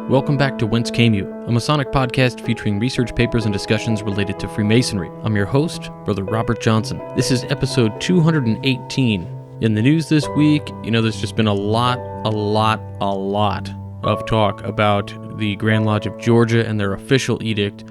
Welcome back to Whence Came You, a Masonic podcast featuring research papers and discussions related to Freemasonry. I'm your host, Brother Robert Johnson. This is episode 218. In the news this week, there's just been a lot of talk about the Grand Lodge of Georgia and their official edict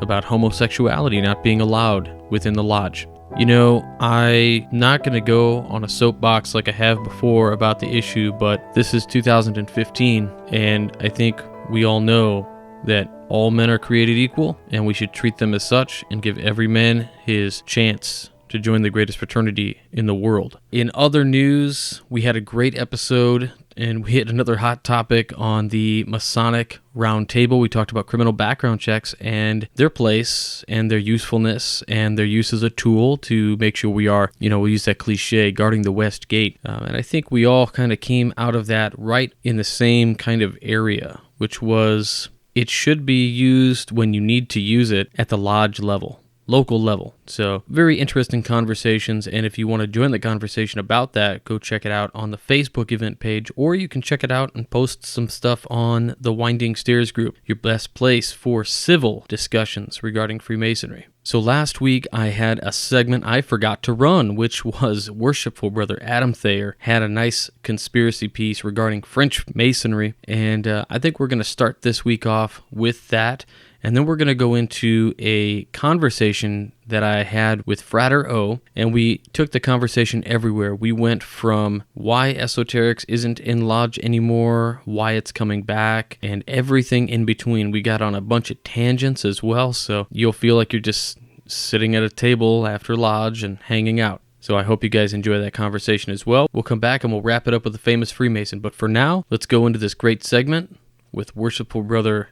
about homosexuality not being allowed within the lodge. I'm not going to go on a soapbox like I have before about the issue, but this is 2015, and I think we all know that all men are created equal, and we should treat them as such and give every man his chance to join the greatest fraternity in the world. In other news, we had a great episode, and we hit another hot topic on the Masonic Roundtable. We talked about criminal background checks and their place and their usefulness and their use as a tool to make sure we are, we use that cliche, guarding the West Gate. And I think we all kind of came out of that right in the same kind of area, which was it should be used when you need to use it at the lodge level. Local level. So very interesting conversations, and if you want to join the conversation about that, go check it out on the Facebook event page, or you can check it out and post some stuff on the Winding Stairs group, your best place for civil discussions regarding Freemasonry. So last week I had a segment I forgot to run, which was Worshipful Brother Adam Thayer had a nice conspiracy piece regarding French Masonry, and I think we're going to start this week off with that. And then we're going to go into a conversation that I had with Frater O, and we took the conversation everywhere. We went from why Esoterics isn't in lodge anymore, why it's coming back, and everything in between. We got on a bunch of tangents as well, so you'll feel like you're just sitting at a table after lodge and hanging out. So I hope you guys enjoy that conversation as well. We'll come back and we'll wrap it up with the famous Freemason. But for now, let's go into this great segment with Worshipful Brother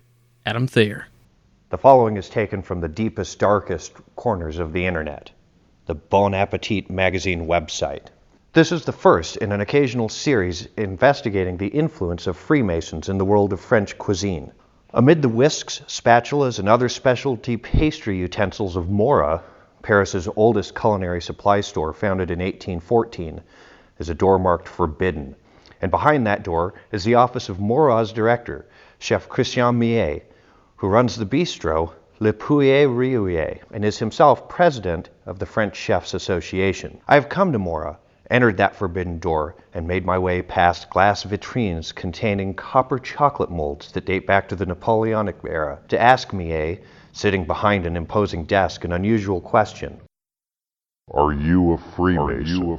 Adam Thayer. The following is taken from the deepest, darkest corners of the internet, the Bon Appetit magazine website. This is the first in an occasional series investigating the influence of Freemasons in the world of French cuisine. Amid the whisks, spatulas, and other specialty pastry utensils of Mora, Paris's oldest culinary supply store, founded in 1814, is a door marked forbidden. And behind that door is the office of Mora's director, Chef Christian Millet, who runs the bistro Le Pouillet Riouillet and is himself president of the French Chefs Association. I have come to Mora, entered that forbidden door, and made my way past glass vitrines containing copper chocolate molds that date back to the Napoleonic era to ask Millet, sitting behind an imposing desk, an unusual question. Are you a Freemason?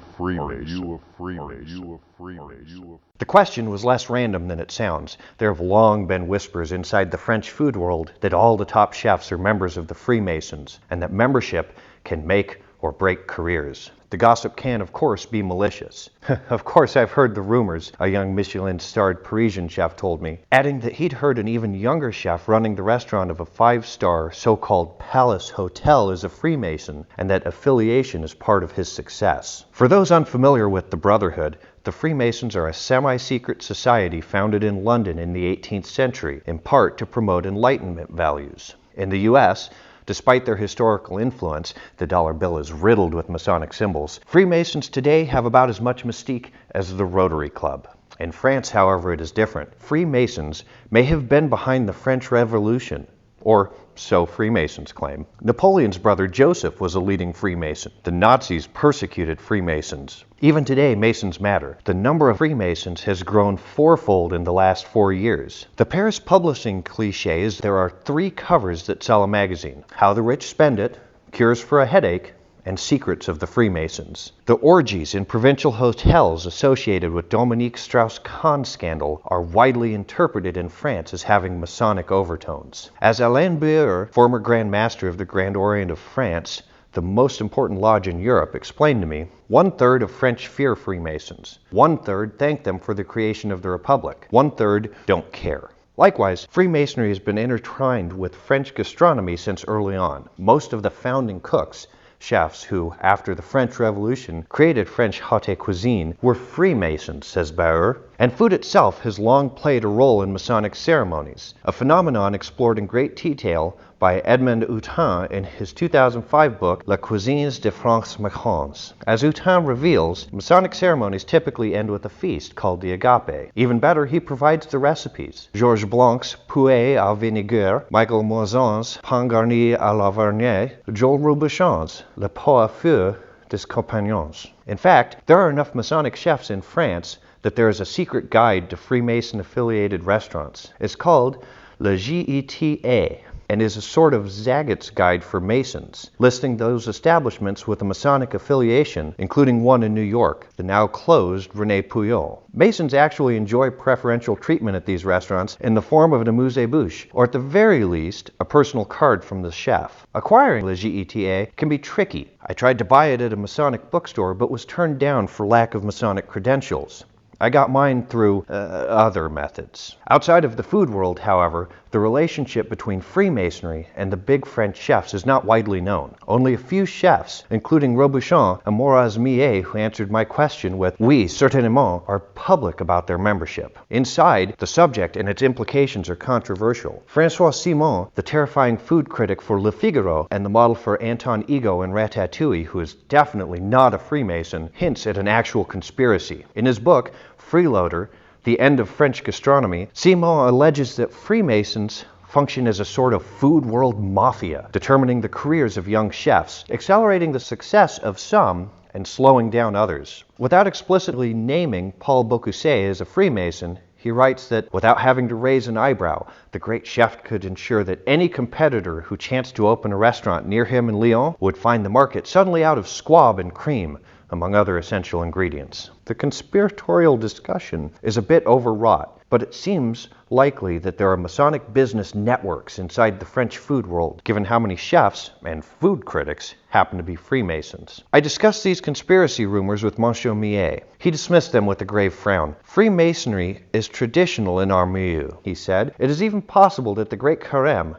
The question was less random than it sounds. There have long been whispers inside the French food world that all the top chefs are members of the Freemasons, and that membership can make or break careers. The gossip can, of course, be malicious. Of course, I've heard the rumors, a young Michelin-starred Parisian chef told me, adding that he'd heard an even younger chef running the restaurant of a 5-star so-called palace hotel is a Freemason, and that affiliation is part of his success. For those unfamiliar with the Brotherhood, the Freemasons are a semi-secret society founded in London in the 18th century, in part to promote Enlightenment values. In the U.S., despite their historical influence, the dollar bill is riddled with Masonic symbols. Freemasons today have about as much mystique as the Rotary Club. In France, however, it is different. Freemasons may have been behind the French Revolution, or so Freemasons claim. Napoleon's brother Joseph was a leading Freemason. The Nazis persecuted Freemasons. Even today, Masons matter. The number of Freemasons has grown fourfold in the last 4 years. The Paris publishing cliché is there are 3 covers that sell a magazine: How the Rich Spend It, Cures for a Headache, and Secrets of the Freemasons. The orgies in provincial hotels associated with Dominique Strauss-Kahn's scandal are widely interpreted in France as having Masonic overtones. As Alain Beur, former Grand Master of the Grand Orient of France, the most important lodge in Europe, explained to me, 1/3 of French fear Freemasons. 1/3 thank them for the creation of the Republic. 1/3 don't care. Likewise, Freemasonry has been intertwined with French gastronomy since early on. Most of the founding cooks, chefs who, after the French Revolution, created French haute cuisine, were Freemasons, says Bauer, and food itself has long played a role in Masonic ceremonies, a phenomenon explored in great detail by Edmond Houtin in his 2005 book, La Cuisine des Francs-Maçons. As Houtin reveals, Masonic ceremonies typically end with a feast called the agape. Even better, he provides the recipes. Georges Blanc's Poulet à vinaigre, Michael Moison's Pain garni à la Vernier, Joel Robuchon's Le pot à feu des compagnons. In fact, there are enough Masonic chefs in France that there is a secret guide to Freemason-affiliated restaurants. It's called Le GETA, and is a sort of Zagat's guide for Masons, listing those establishments with a Masonic affiliation, including one in New York, the now closed René Puyol. Masons actually enjoy preferential treatment at these restaurants in the form of an amuse-bouche, or at the very least, a personal card from the chef. Acquiring Le GETA can be tricky. I tried to buy it at a Masonic bookstore, but was turned down for lack of Masonic credentials. I got mine through other methods. Outside of the food world, however, the relationship between Freemasonry and the big French chefs is not widely known. Only a few chefs, including Robuchon and Moraz Millet, who answered my question with "Oui, certainement," are public about their membership. Inside, the subject and its implications are controversial. François Simon, the terrifying food critic for Le Figaro and the model for Anton Ego in Ratatouille, who is definitely not a Freemason, hints at an actual conspiracy. In his book, Freeloader, The End of French Gastronomy, Simon alleges that Freemasons function as a sort of food world mafia, determining the careers of young chefs, accelerating the success of some and slowing down others. Without explicitly naming Paul Bocuse as a Freemason, he writes that without having to raise an eyebrow, the great chef could ensure that any competitor who chanced to open a restaurant near him in Lyon would find the market suddenly out of squab and cream, among other essential ingredients. The conspiratorial discussion is a bit overwrought, but it seems likely that there are Masonic business networks inside the French food world, given how many chefs and food critics happen to be Freemasons. I discussed these conspiracy rumors with Monsieur Millet. He dismissed them with a grave frown. Freemasonry is traditional in our milieu, he said. It is even possible that the great Carême,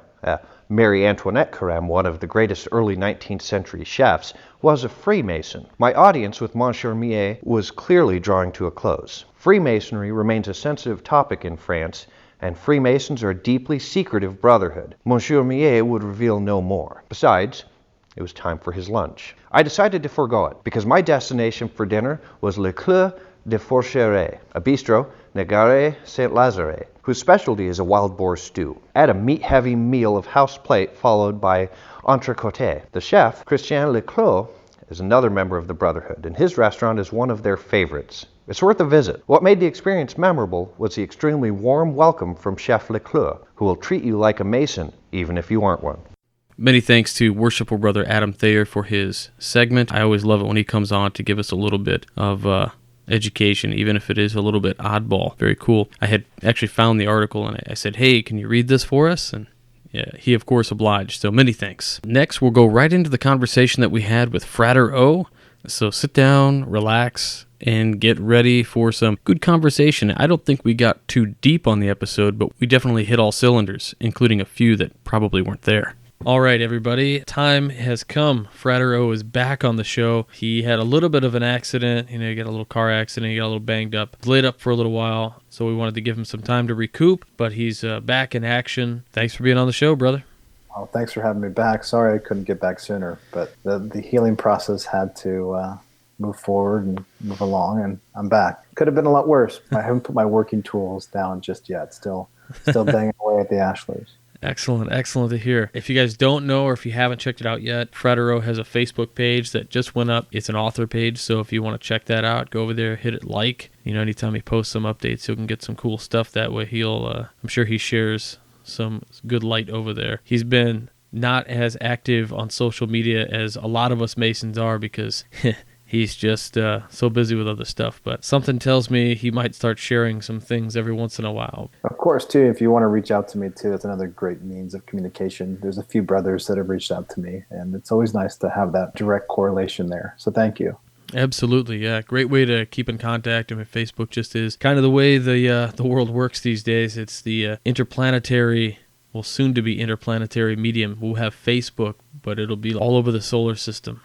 Marie Antoinette Carême, one of the greatest early 19th century chefs, was a Freemason. My audience with Monsieur Millet was clearly drawing to a close. Freemasonry remains a sensitive topic in France, and Freemasons are a deeply secretive brotherhood. Monsieur Millet would reveal no more. Besides, it was time for his lunch. I decided to forego it, because my destination for dinner was Le Clos de Forcheray, a bistro near Gare Saint-Lazare, whose specialty is a wild boar stew. Add a meat-heavy meal of house plate followed by entrecôte. The chef, Christian Leclos, is another member of the Brotherhood, and his restaurant is one of their favorites. It's worth a visit. What made the experience memorable was the extremely warm welcome from Chef Leclos, who will treat you like a Mason, even if you aren't one. Many thanks to Worshipful Brother Adam Thayer for his segment. I always love it when he comes on to give us a little bit of education, even if it is a little bit oddball. Very cool. I had actually found the article and I said, "Hey, can you read this for us?" And yeah, he of course obliged. So many thanks. Next, we'll go right into the conversation that we had with Frater O. So sit down, relax, and get ready for some good conversation. I don't think we got too deep on the episode, but we definitely hit all cylinders, including a few that probably weren't there. All right, everybody, time has come. Frater O is back on the show. He had a little bit of an accident. He got a little car accident. He got a little banged up. Laid up for a little while, so we wanted to give him some time to recoup, but he's back in action. Thanks for being on the show, brother. Oh, thanks for having me back. Sorry I couldn't get back sooner, but the healing process had to move forward and move along, and I'm back. Could have been a lot worse. I haven't put my working tools down just yet. Still banging away at the Ashleys. Excellent to hear. If you guys don't know or if you haven't checked it out yet, Frater O has a Facebook page that just went up. It's an author page, so if you want to check that out, go over there, hit it like. Anytime he posts some updates, you can get some cool stuff that way. I'm sure he shares some good light over there. He's been not as active on social media as a lot of us Masons are because he's just so busy with other stuff. But something tells me he might start sharing some things every once in a while. Of course, too, if you want to reach out to me, too, that's another great means of communication. There's a few brothers that have reached out to me, and it's always nice to have that direct correlation there. So thank you. Absolutely, yeah. Great way to keep in contact. Facebook just is kind of the way the world works these days. It's the interplanetary, well, soon to be interplanetary medium. We'll have Facebook but it'll be all over the solar system.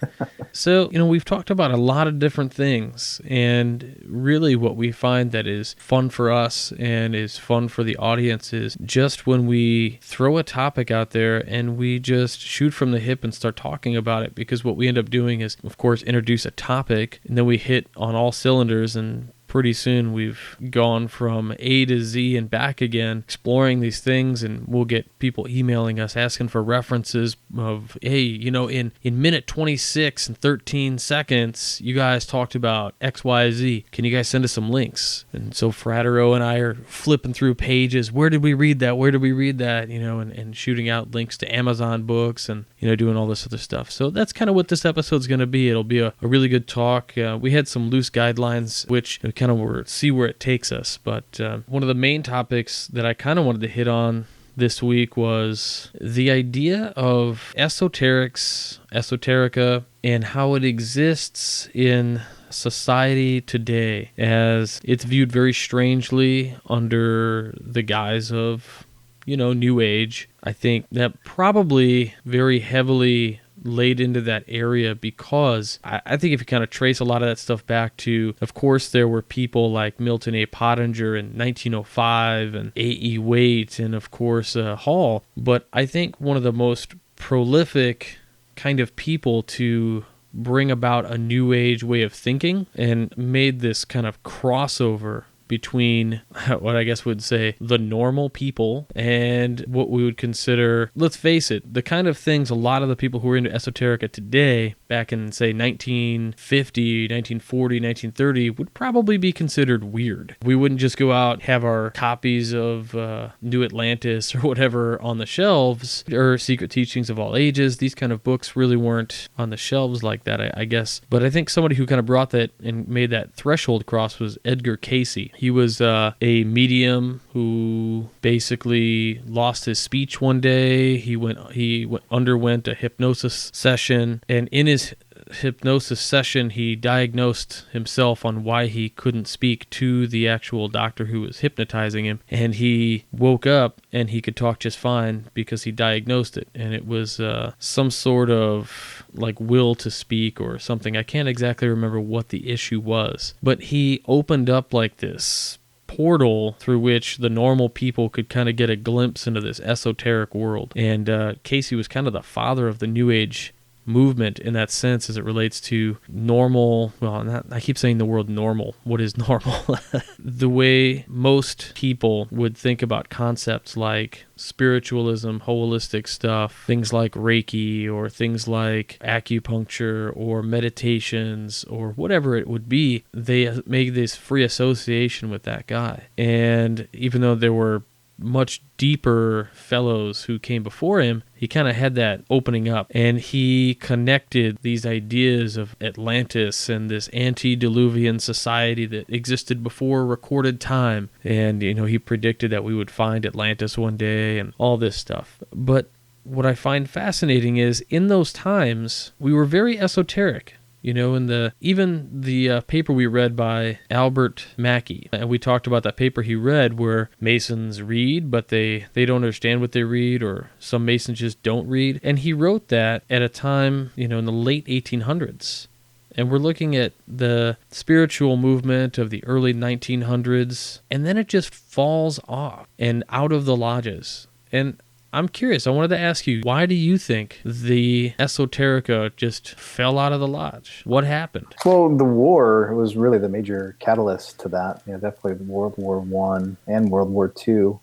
So, we've talked about a lot of different things, and really what we find that is fun for us and is fun for the audience is just when we throw a topic out there and we just shoot from the hip and start talking about it, because what we end up doing is, of course, introduce a topic, and then we hit on all cylinders, and pretty soon we've gone from A to Z and back again, exploring these things, and we'll get people emailing us asking for references of, hey, in minute 26 and 13 seconds, you guys talked about XYZ. Can you guys send us some links? And so Frater O and I are flipping through pages. Where did we read that? Where did we read that? And shooting out links to Amazon books and, doing all this other stuff. So that's kind of what this episode's going to be. It'll be a really good talk. We had some loose guidelines, which kind of see where it takes us. But one of the main topics that I kind of wanted to hit on this week was the idea of esoterics, esoterica, and how it exists in society today, as it's viewed very strangely under the guise of, New Age. I think that probably very heavily laid into that area, because I think if you kind of trace a lot of that stuff back to, of course, there were people like Milton A. Pottinger in 1905 and A.E. Waite and, of course, Hall. But I think one of the most prolific kind of people to bring about a New Age way of thinking and made this kind of crossover between what I guess would say the normal people and what we would consider, let's face it, the kind of things a lot of the people who are into esoterica today, back in, say, 1950, 1940, 1930, would probably be considered weird. We wouldn't just go out, have our copies of New Atlantis or whatever on the shelves, or Secret Teachings of All Ages. These kind of books really weren't on the shelves like that, I guess. But I think somebody who kind of brought that and made that threshold cross was Edgar Cayce. He was a medium who basically lost his speech one day. He underwent a hypnosis session, and in his hypnosis session, he diagnosed himself on why he couldn't speak to the actual doctor who was hypnotizing him, and he woke up and he could talk just fine because he diagnosed it, and it was some sort of like will to speak or something. I can't exactly remember what the issue was, but he opened up like this portal through which the normal people could kind of get a glimpse into this esoteric world. And Cayce was kind of the father of the New Age movement in that sense, as it relates to normal, I keep saying the word normal. What is normal? The way most people would think about concepts like spiritualism, holistic stuff, things like Reiki, or things like acupuncture or meditations or whatever it would be, they make this free association with that guy. And even though there were much deeper fellows who came before him, he kind of had that opening up, and he connected these ideas of Atlantis and this antediluvian society that existed before recorded time. And, he predicted that we would find Atlantis one day and all this stuff. But what I find fascinating is in those times, we were very esoteric. In the paper we read by Albert Mackey, and we talked about that paper he read where Masons read, but they don't understand what they read, or some Masons just don't read. And he wrote that at a time, in the late 1800s. And we're looking at the spiritual movement of the early 1900s, and then it just falls off and out of the lodges. And I'm curious. I wanted to ask you, why do you think the esoterica just fell out of the lodge? What happened? Well, the war was really the major catalyst to that. Definitely World War I and World War II.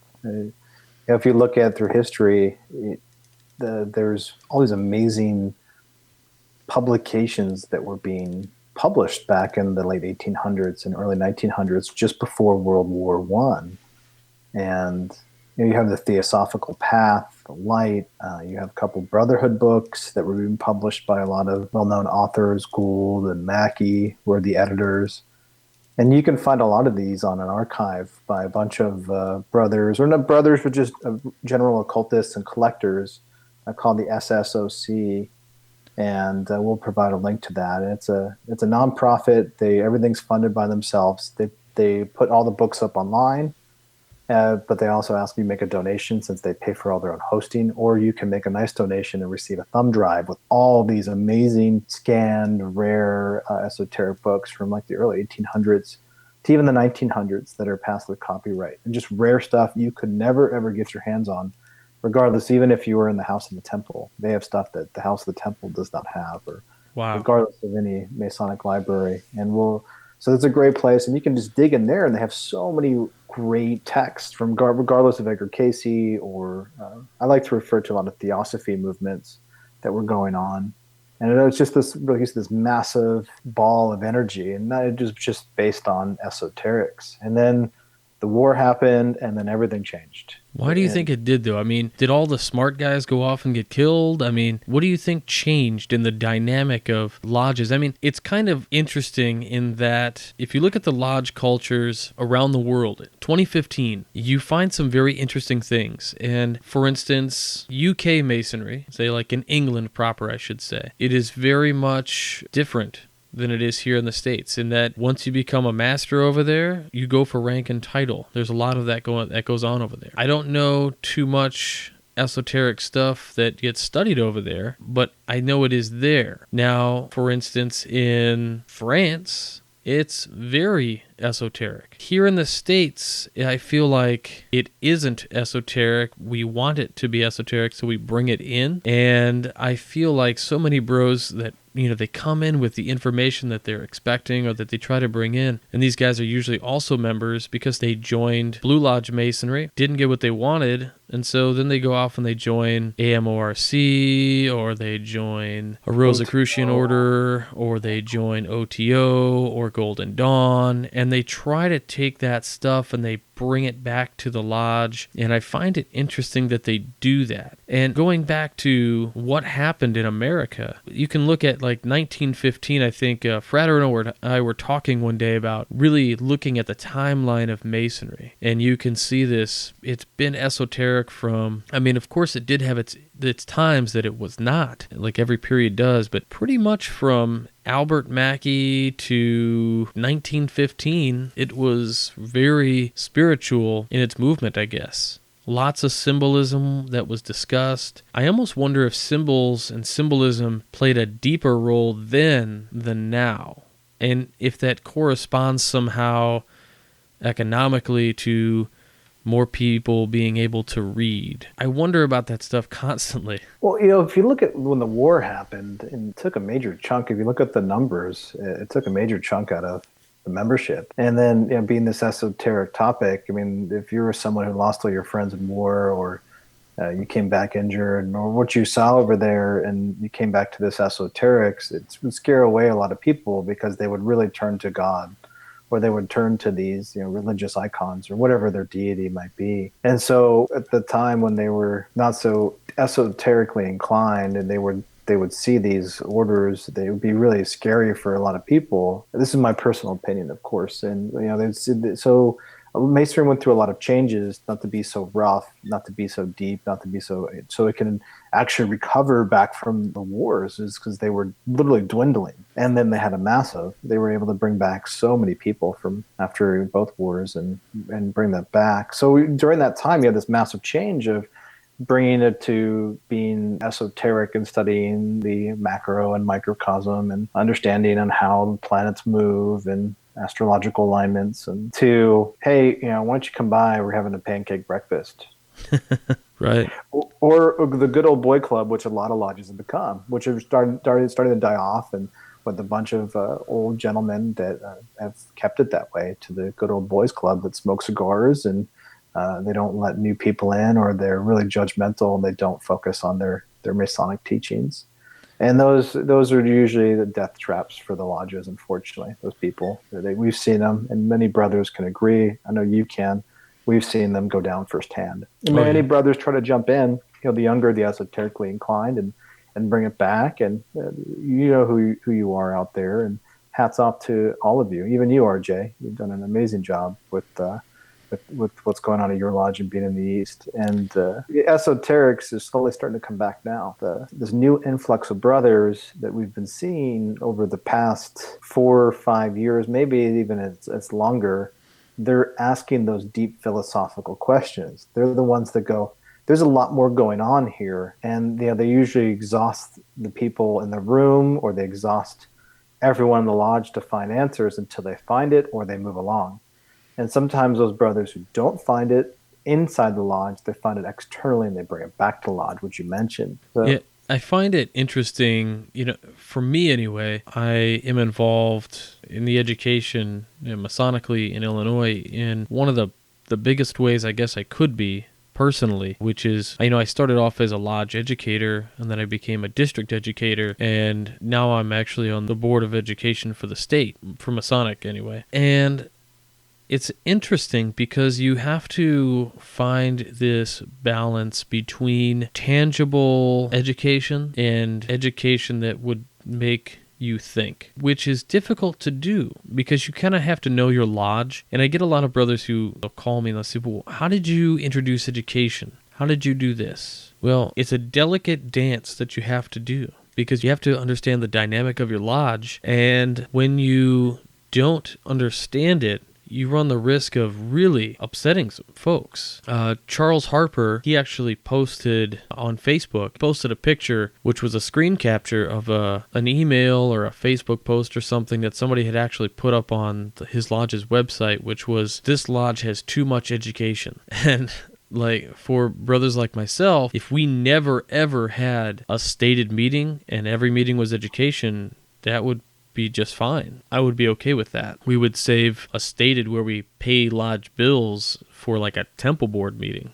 If you look at through history, there's all these amazing publications that were being published back in the late 1800s and early 1900s, just before World War I. And you have the Theosophical Path, the Light. You have a couple Brotherhood books that were being published by a lot of well-known authors. Gould and Mackey were the editors. And you can find a lot of these on an archive by a bunch of brothers, or not brothers, but just general occultists and collectors called the SSOC. And we'll provide a link to that. And it's a nonprofit. Everything's funded by themselves. They put all the books up online. But they also ask you to make a donation since they pay for all their own hosting, or you can make a nice donation and receive a thumb drive with all these amazing scanned, rare esoteric books from like the early 1800s to even the 1900s that are past the copyright, and just rare stuff you could never ever get your hands on, regardless. Even if you were in the House of the Temple, they have stuff that the House of the Temple does not have, or Wow. regardless of any Masonic library. So it's a great place, and you can just dig in there, and they have so many great texts from regardless of Edgar Casey, or I like to refer to a lot of theosophy movements that were going on. And it was just this massive ball of energy, and that was just based on esoterics. And then the war happened, and then everything changed. Why do you think it did, though? I mean, did all the smart guys go off and get killed? I mean, what do you think changed in the dynamic of lodges? I mean, it's kind of interesting in that if you look at the lodge cultures around the world, 2015, you find some very interesting things. And for instance, UK Masonry, say like in England proper, I should say, it is very much different than it is here in the States, in that once you become a master over there, you go for rank and title. There's a lot of that goes on over there. I don't know too much esoteric stuff that gets studied over there, but I know it is there. Now, for instance, in France, it's very esoteric. Here in the States, I feel like it isn't esoteric. We want it to be esoteric, so we bring it in. And I feel like so many bros that, they come in with the information that they're expecting or that they try to bring in. And these guys are usually also members because they joined Blue Lodge Masonry, didn't get what they wanted, and so then they go off and they join AMORC, or they join a Rosicrucian Order, or they join OTO or Golden Dawn, and they try to take that stuff and they bring it back to the lodge. And I find it interesting that they do that. And going back to what happened in America, you can look at like 1915, I think Frater O and I were talking one day about really looking at the timeline of Masonry. And you can see this, it's been esoteric from, I mean, of course it did have its times that it was not, like every period does, but pretty much from Albert Mackey to 1915, it was very spiritual in its movement, I guess. Lots of symbolism that was discussed. I almost wonder if symbols and symbolism played a deeper role then than now, and if that corresponds somehow economically to more people being able to read. I wonder about that stuff constantly. Well, if you look at when the war happened, and it took a major chunk, if you look at the numbers, it took a major chunk out of the membership. And then, being this esoteric topic, I mean, if you were someone who lost all your friends in war, or you came back injured, or what you saw over there, and you came back to this esoterics, it would scare away a lot of people because they would really turn to God, or they would turn to these religious icons or whatever their deity might be. And so at the time when they were not so esoterically inclined, and they would see these orders, they would be really scary for a lot of people. This is my personal opinion, of course. And so Masonry went through a lot of changes, not to be so rough, not to be so deep, not to be so it can actually recover back from the wars, is because they were literally dwindling. And then they had they were able to bring back so many people from after both wars and bring that back. So during that time, you had this massive change of bringing it to being esoteric and studying the macro and microcosm and understanding on how planets move and astrological alignments, and to, hey, why don't you come by? We're having a pancake breakfast. Right. Or the good old boy club, which a lot of lodges have become, which have started to die off, and with a bunch of old gentlemen that have kept it that way, to the good old boys club that smoke cigars, and they don't let new people in, or they're really judgmental and they don't focus on their Masonic teachings. And those are usually the death traps for the lodges, unfortunately. Those people, we've seen them, and many brothers can agree. I know you can. We've seen them go down firsthand. And many brothers try to jump in, the younger, the esoterically inclined, and bring it back. And you know who you are out there. And hats off to all of you, even you, RJ. You've done an amazing job with what's going on at your lodge and being in the East. And esoterics is slowly starting to come back now. This new influx of brothers that we've been seeing over the past 4 or 5 years, maybe even it's longer, they're asking those deep philosophical questions. They're the ones that go, there's a lot more going on here. And they usually exhaust the people in the room, or they exhaust everyone in the lodge to find answers until they find it, or they move along. And sometimes those brothers who don't find it inside the lodge, they find it externally and they bring it back to the lodge, which you mentioned. So, Yeah, I find it interesting, for me anyway. I am involved in the education, Masonically in Illinois, in one of the biggest ways I guess I could be personally, which is, I started off as a lodge educator, and then I became a district educator, and now I'm actually on the board of education for the state, for Masonic anyway. And it's interesting because you have to find this balance between tangible education and education that would make you think, which is difficult to do because you kind of have to know your lodge. And I get a lot of brothers who will call me and they'll say, well, how did you introduce education? How did you do this? Well, it's a delicate dance that you have to do because you have to understand the dynamic of your lodge. And when you don't understand it, you run the risk of really upsetting some folks. Charles Harper, he actually posted on Facebook, posted a picture which was a screen capture of an email or a Facebook post or something that somebody had actually put up on his lodge's website, which was, "This lodge has too much education." And for brothers like myself, if we never ever had a stated meeting and every meeting was education, that would be just fine. I would be okay with that. We would save a stated where we pay lodge bills for like a temple board meeting.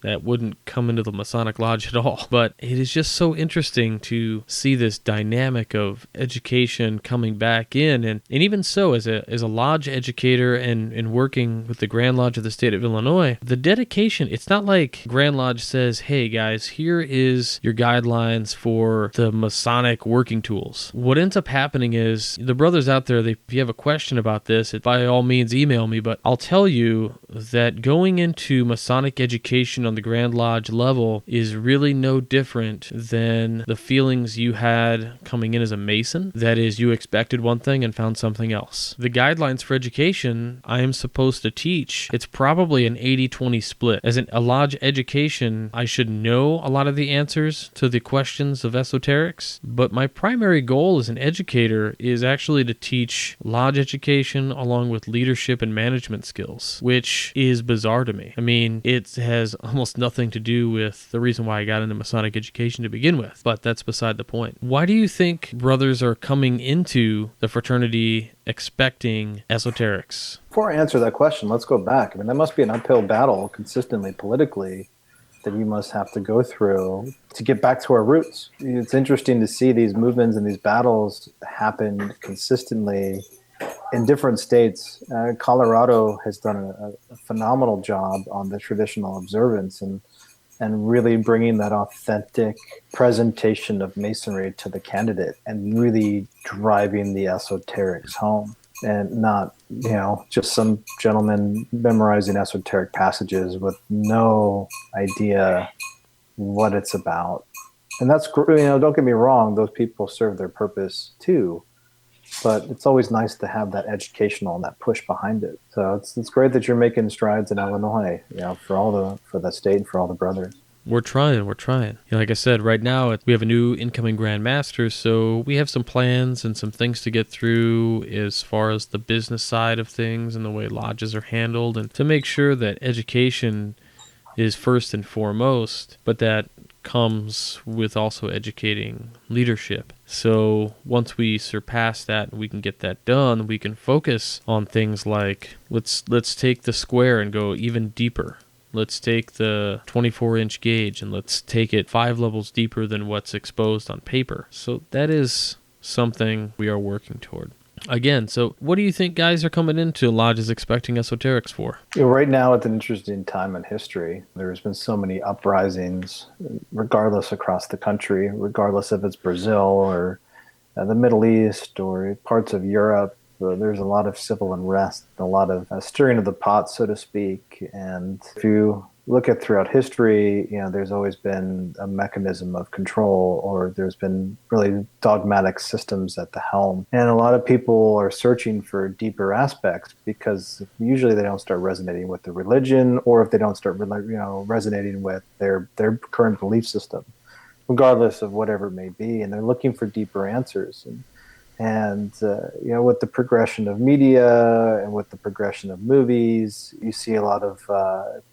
That wouldn't come into the Masonic Lodge at all. But it is just so interesting to see this dynamic of education coming back in. And even so, as a lodge educator and working with the Grand Lodge of the state of Illinois, the dedication, it's not like Grand Lodge says, hey guys, here is your guidelines for the Masonic working tools. What ends up happening is the brothers out there, if you have a question about this, by all means email me, but I'll tell you that going into Masonic education on the Grand Lodge level is really no different than the feelings you had coming in as a Mason. That is, you expected one thing and found something else. The guidelines for education I am supposed to teach, it's probably an 80-20 split. As a lodge education, I should know a lot of the answers to the questions of esoterics, but my primary goal as an educator is actually to teach lodge education along with leadership and management skills, which is bizarre to me. I mean, it has almost nothing to do with the reason why I got into Masonic education to begin with, but that's beside the point. Why do you think brothers are coming into the fraternity expecting esoterics? Before I answer that question, let's go back. I mean, that must be an uphill battle consistently politically that you must have to go through to get back to our roots. It's interesting to see these movements and these battles happen consistently in different states. Colorado has done a phenomenal job on the traditional observance and really bringing that authentic presentation of Masonry to the candidate and really driving the esoterics home, and not, just some gentleman memorizing esoteric passages with no idea what it's about. And that's, don't get me wrong, those people serve their purpose too. But it's always nice to have that educational and that push behind it. So it's great that you're making strides in Illinois, for the state and for all the brothers. We're trying. Like I said, right now we have a new incoming Grand Master, so we have some plans and some things to get through as far as the business side of things and the way lodges are handled, and to make sure that education is first and foremost, but that comes with also educating leadership. So once we surpass that and we can get that done, we can focus on things like let's take the square and go even deeper. Let's take the 24-inch gauge and let's take it 5 levels deeper than what's exposed on paper. So that is something we are working toward. Again, so what do you think guys are coming into lodges expecting esoterics for? Right now, it's an interesting time in history. There's been so many uprisings, regardless across the country, regardless if it's Brazil or the Middle East or parts of Europe. There's a lot of civil unrest, a lot of stirring of the pot, so to speak. And if you look at throughout history, there's always been a mechanism of control, or there's been really dogmatic systems at the helm. And a lot of people are searching for deeper aspects because usually they don't start resonating with the religion, or if they don't start resonating with their current belief system, regardless of whatever it may be, and they're looking for deeper answers. And with the progression of media and with the progression of movies, you see a lot of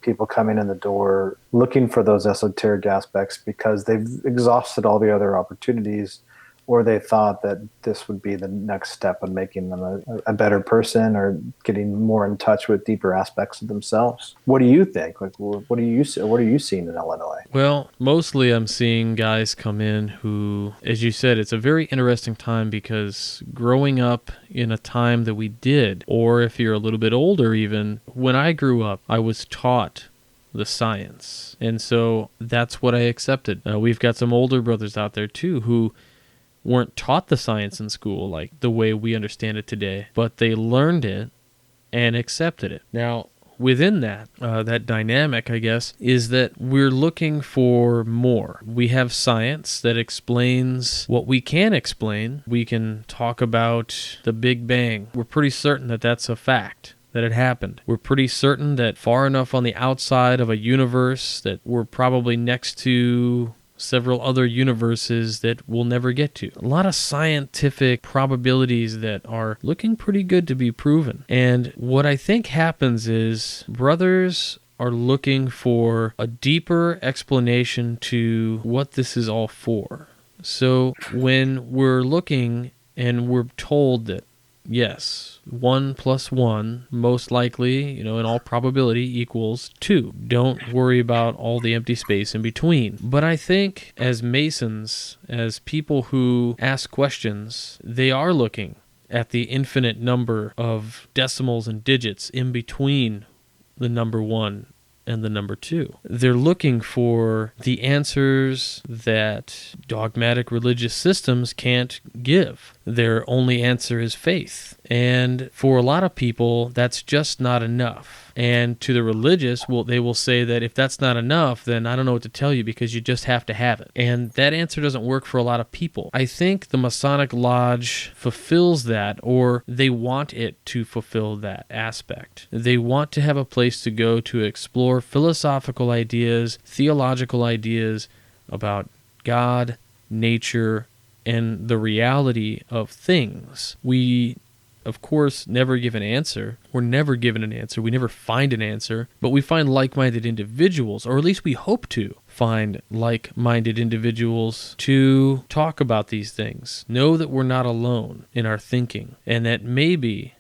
people coming in the door looking for those esoteric aspects because they've exhausted all the other opportunities, or they thought that this would be the next step in making them a better person or getting more in touch with deeper aspects of themselves. What do you think? Like, what are you seeing in Illinois? Well, mostly I'm seeing guys come in who, as you said, it's a very interesting time because growing up in a time that we did, or if you're a little bit older even, when I grew up, I was taught the science. And so that's what I accepted. We've got some older brothers out there too who weren't taught the science in school like the way we understand it today, but they learned it and accepted it. Now, within that dynamic, I guess, is that we're looking for more. We have science that explains what we can explain. We can talk about the Big Bang. We're pretty certain that that's a fact, that it happened. We're pretty certain that far enough on the outside of a universe that we're probably next to several other universes that we'll never get to. A lot of scientific probabilities that are looking pretty good to be proven. And what I think happens is brothers are looking for a deeper explanation to what this is all for. So when we're looking and we're told that, yes, 1 + 1 most likely, in all probability equals 2. Don't worry about all the empty space in between. But I think as Masons, as people who ask questions, they are looking at the infinite number of decimals and digits in between the number 1 and the number 2. They're looking for the answers that dogmatic religious systems can't give. Their only answer is faith. And for a lot of people, that's just not enough. And to the religious, they will say that if that's not enough, then I don't know what to tell you because you just have to have it. And that answer doesn't work for a lot of people. I think the Masonic Lodge fulfills that, or they want it to fulfill that aspect. They want to have a place to go to explore philosophical ideas, theological ideas about God, nature, and the reality of things. We, of course, never give an answer. We're never given an answer. We never find an answer, but we find like-minded individuals, or at least we hope to find like-minded individuals to talk about these things. Know that we're not alone in our thinking, and that maybe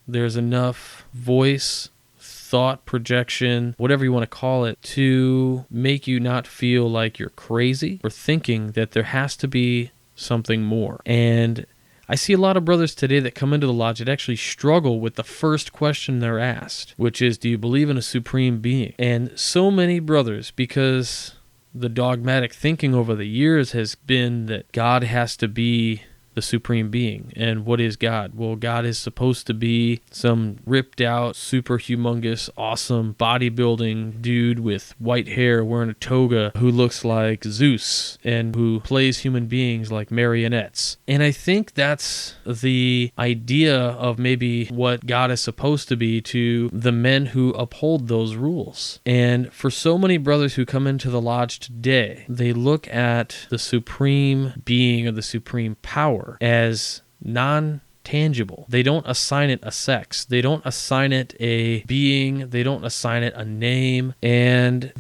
there's enough voice, thought projection, whatever you want to call it, to make you not feel like you're crazy or thinking that there has to be something more. And I see a lot of brothers today that come into the lodge that actually struggle with the first question they're asked, which is, do you believe in a supreme being? And so many brothers, because the dogmatic thinking over the years has been that God has to be the supreme being. And what is God? Well, God is supposed to be some ripped out, super humongous, awesome bodybuilding dude with white hair wearing a toga who looks like Zeus and who plays human beings like marionettes. And I think that's the idea of maybe what God is supposed to be to the men who uphold those rules. And for so many brothers who come into the lodge today, they look at the supreme being or the supreme power as non-tangible. They don't assign it a sex. They don't assign it a being. They don't assign it a name. And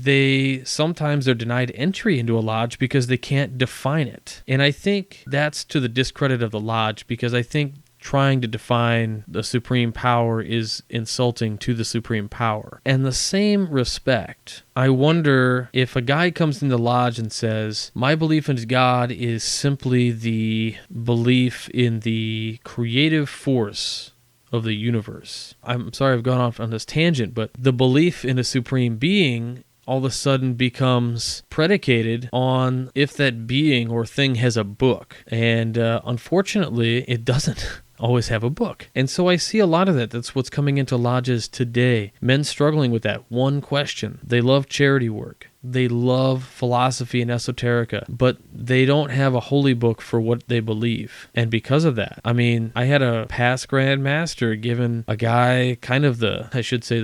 sometimes they're denied entry into a lodge because they can't define it. And I think that's to the discredit of the lodge, because I think trying to define the supreme power is insulting to the supreme power. And the same respect, I wonder if a guy comes in the lodge and says, my belief in God is simply the belief in the creative force of the universe. I'm sorry I've gone off on this tangent, but the belief in a supreme being all of a sudden becomes predicated on if that being or thing has a book. And unfortunately, it doesn't. always have a book. And so I see a lot of that. That's what's coming into lodges today. Men struggling with that one question. They love charity work. They love philosophy and esoterica, but they don't have a holy book for what they believe. And because of that, I mean, I had a past Grand Master giving a guy kind of the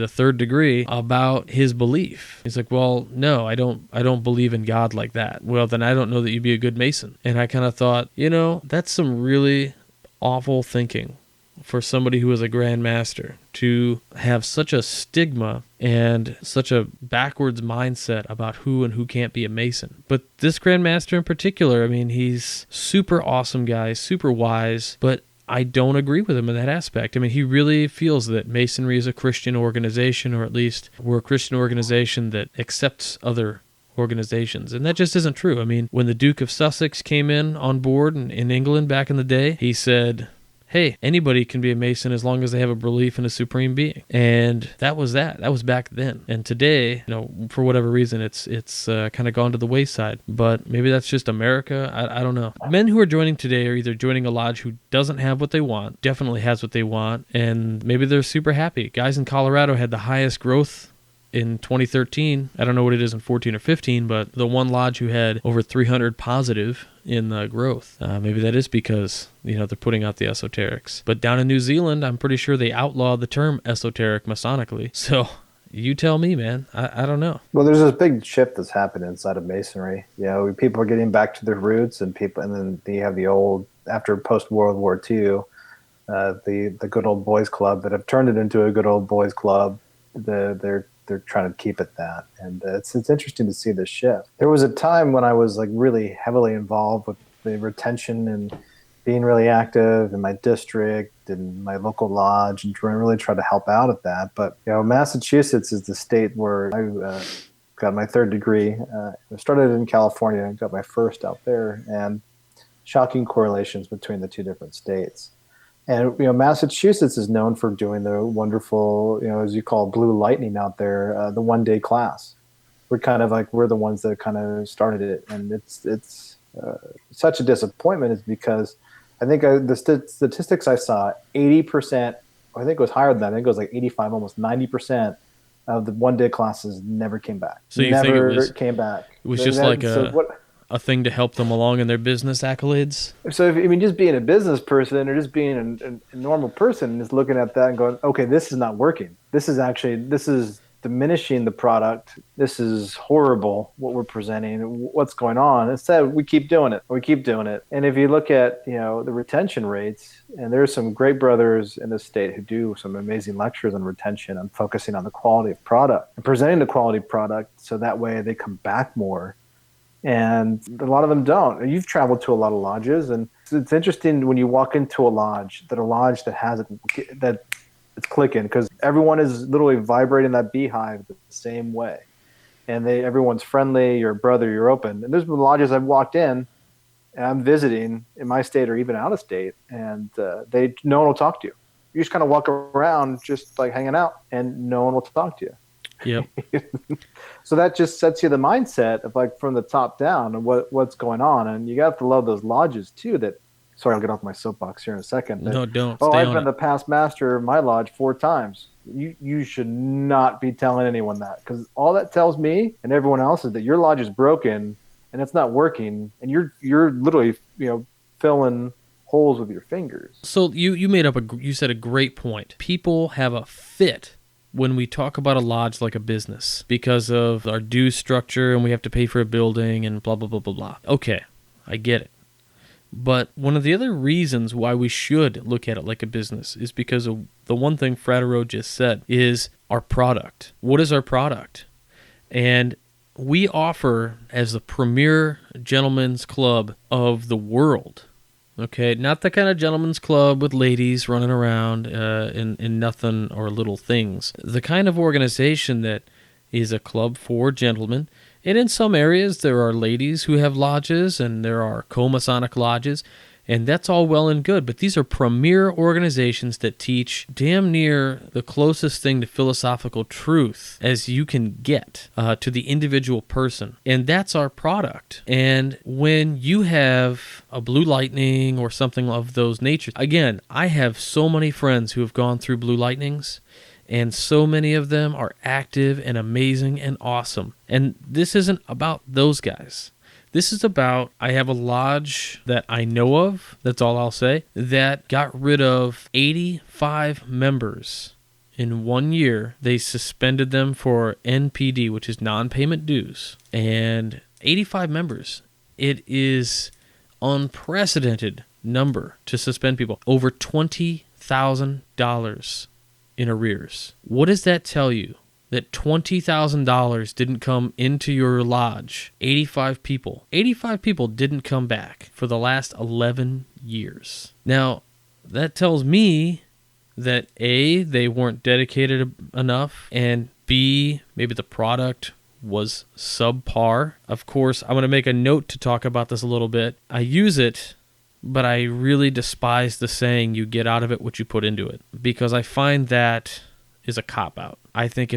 third degree about his belief. He's like, well, no, I don't believe in God like that. Well, then I don't know that you'd be a good Mason. And I kind of thought, that's some really awful thinking for somebody who is a Grand Master to have such a stigma and such a backwards mindset about who and who can't be a Mason. But this Grand Master in particular, I mean, he's super awesome guy, super wise, but I don't agree with him in that aspect. I mean, he really feels that Masonry is a Christian organization, or at least we're a Christian organization that accepts other organizations. And that just isn't true. I mean, when the Duke of Sussex came on board in England back in the day, he said, hey, anybody can be a Mason as long as they have a belief in a supreme being. And that was that. That was back then. And today, for whatever reason, it's kind of gone to the wayside. But maybe that's just America. I don't know. Men who are joining today are either joining a lodge who doesn't have what they want, definitely has what they want, and maybe they're super happy. Guys in Colorado had the highest growth in 2013. I don't know what it is in 14 or 15, but the one lodge who had over 300 positive in growth. Maybe that is because, they're putting out the esoterics. But down in New Zealand, I'm pretty sure they outlawed the term esoteric masonically. So you tell me, man. I don't know. Well, there's this big shift that's happened inside of Masonry. People are getting back to their roots, and then you have the old, after post-World War II, the good old boys club that have turned it into a good old boys club. They're trying to keep it that. And it's interesting to see this shift. There was a time when I was really heavily involved with the retention and being really active in my district and my local lodge and really try to help out at that. But, Massachusetts is the state where I got my third degree. I started in California and got my first out there, and shocking correlations between the two different states. And, Massachusetts is known for doing the wonderful, as you call blue lightning out there, the one-day class. We're the ones that kind of started it. And it's such a disappointment is because I think the statistics I saw, 80%, I think it was higher than that. I think it was 85, almost 90% of the one-day classes never came back. So you think came back. It was just a thing to help them along in their business accolades? So, just being a business person or just being a normal person is looking at that and going, okay, this is not working. This is diminishing the product. This is horrible, what we're presenting, what's going on. Instead, we keep doing it. And if you look at, the retention rates, and there's some great brothers in the state who do some amazing lectures on retention and focusing on the quality of product and presenting the quality of product so that way they come back more. And a lot of them don't. You've traveled to a lot of lodges, and it's interesting when you walk into a lodge that has it, that it's clicking, because everyone is literally vibrating that beehive the same way, and everyone's friendly. You're a brother. You're open. And there's been lodges I've walked in, and I'm visiting in my state or even out of state, and no one will talk to you. You just kind of walk around, just hanging out, and no one will talk to you. Yep. So that just sets you the mindset of from the top down and what's going on. And you got to love those lodges too. Sorry, I'll get off my soapbox here in a second. No, don't. I've been the past master of my lodge 4 times. You should not be telling anyone that, because all that tells me and everyone else is that your lodge is broken and it's not working, and you're literally filling holes with your fingers. So you said a great point. People have a fit when we talk about a lodge like a business because of our due structure and we have to pay for a building and blah, blah, blah, blah, blah. Okay, I get it. But one of the other reasons why we should look at it like a business is because of the one thing Frater O just said is our product. What is our product? And we offer, as the premier gentleman's club of the world, okay, not the kind of gentleman's club with ladies running around in nothing or little things. The kind of organization that is a club for gentlemen. And in some areas, there are ladies who have lodges, and there are co-Masonic lodges. And that's all well and good, but these are premier organizations that teach damn near the closest thing to philosophical truth as you can get to the individual person. And that's our product. And when you have a Blue Lightning or something of those natures, again, I have so many friends who have gone through Blue Lightnings, and so many of them are active and amazing and awesome. And this isn't about those guys. This is about, I have a lodge that I know of, that's all I'll say, that got rid of 85 members in 1 year. They suspended them for NPD, which is non-payment dues, and 85 members. It is unprecedented number to suspend people. Over $20,000 in arrears. What does that tell you? That $20,000 didn't come into your lodge. 85 people didn't come back for the last 11 years. Now, that tells me that A, they weren't dedicated enough, and B, maybe the product was subpar. Of course, I'm going to make a note to talk about this a little bit. I use it, but I really despise the saying, you get out of it what you put into it, because I find that is a cop-out. I think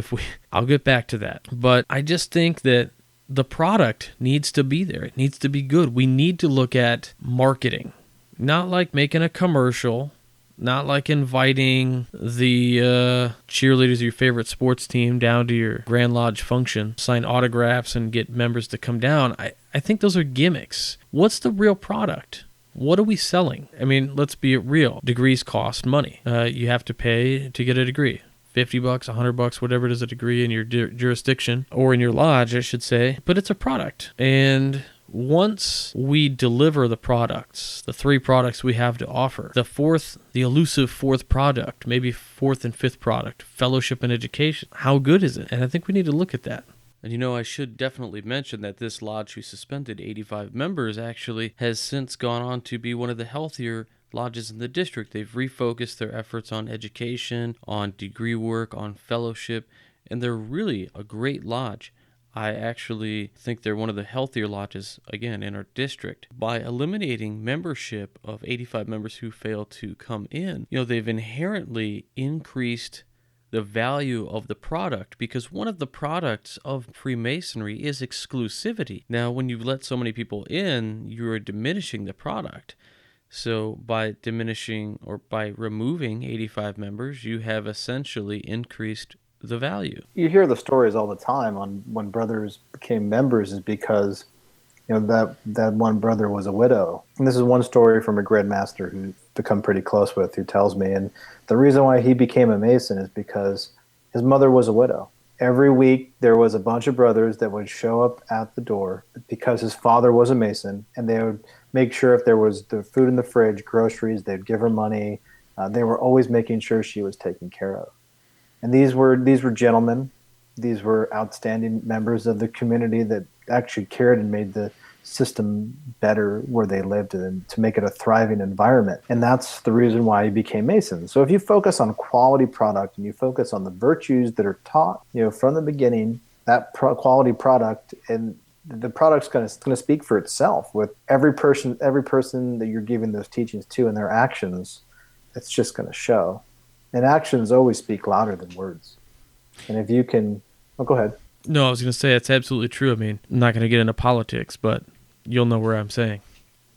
I'll get back to that, but I just think that the product needs to be there. It needs to be good. We need to look at marketing, not like making a commercial, not like inviting the cheerleaders of your favorite sports team down to your Grand Lodge function, sign autographs and get members to come down. I think those are gimmicks. What's the real product? What are we selling? I mean, let's be real. Degrees cost money. You have to pay to get a degree. $50, $100, whatever it is, a degree in your jurisdiction, or in your lodge, I should say. But it's a product. And once we deliver the products, the 3 products we have to offer, the elusive 4th product, maybe 4th and 5th product, fellowship and education, how good is it? And I think we need to look at that. And I should definitely mention that this lodge who suspended 85 members actually has since gone on to be one of the healthier lodges in the district. They've refocused their efforts on education, on degree work, on fellowship, and they're really a great lodge. I actually think they're one of the healthier lodges, again, in our district. By eliminating membership of 85 members who fail to come in, they've inherently increased the value of the product, because one of the products of Freemasonry is exclusivity. Now, when you let so many people in, you're diminishing the product. So by diminishing or by removing 85 members, you have essentially increased the value. You hear the stories all the time on when brothers became members is because that one brother was a widow. And this is one story from a Grand Master who's become pretty close with, who tells me, and the reason why he became a Mason is because his mother was a widow. Every week there was a bunch of brothers that would show up at the door because his father was a Mason, and they would make sure if there was the food in the fridge, groceries, they'd give her money. They were always making sure she was taken care of. And these were gentlemen. These were outstanding members of the community that actually cared and made the system better where they lived and to make it a thriving environment. And that's the reason why he became Mason. So if you focus on quality product and you focus on the virtues that are taught, from the beginning, that quality product, and the product's going to speak for itself with every person that you're giving those teachings to, and their actions, it's just going to show. And actions always speak louder than words. And if you can, go ahead. No, I was going to say it's absolutely true. I mean, I'm not going to get into politics, but you'll know where I'm saying.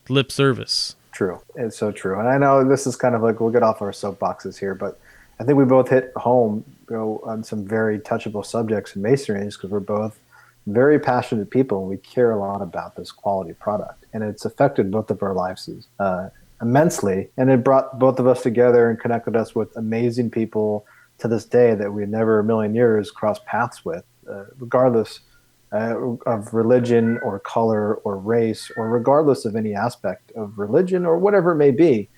Lip service. True. It's so true. And I know this is kind of like, we'll get off our soapboxes here, but I think we both hit home on some very touchable subjects in Masonry, because we're both very passionate people, and we care a lot about this quality product. And it's affected both of our lives immensely. And it brought both of us together and connected us with amazing people to this day that we never a million years crossed paths with, regardless of religion or color or race, or regardless of any aspect of religion or whatever it may be.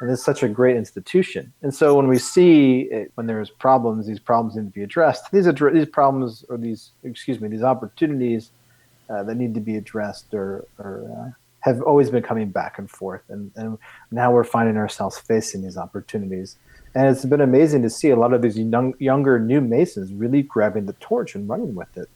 And it's such a great institution. And so when we see it, when there's problems, these problems need to be addressed. These problems, or these opportunities that need to be addressed or have always been coming back and forth. And now we're finding ourselves facing these opportunities. And it's been amazing to see a lot of these younger new Masons really grabbing the torch and running with it.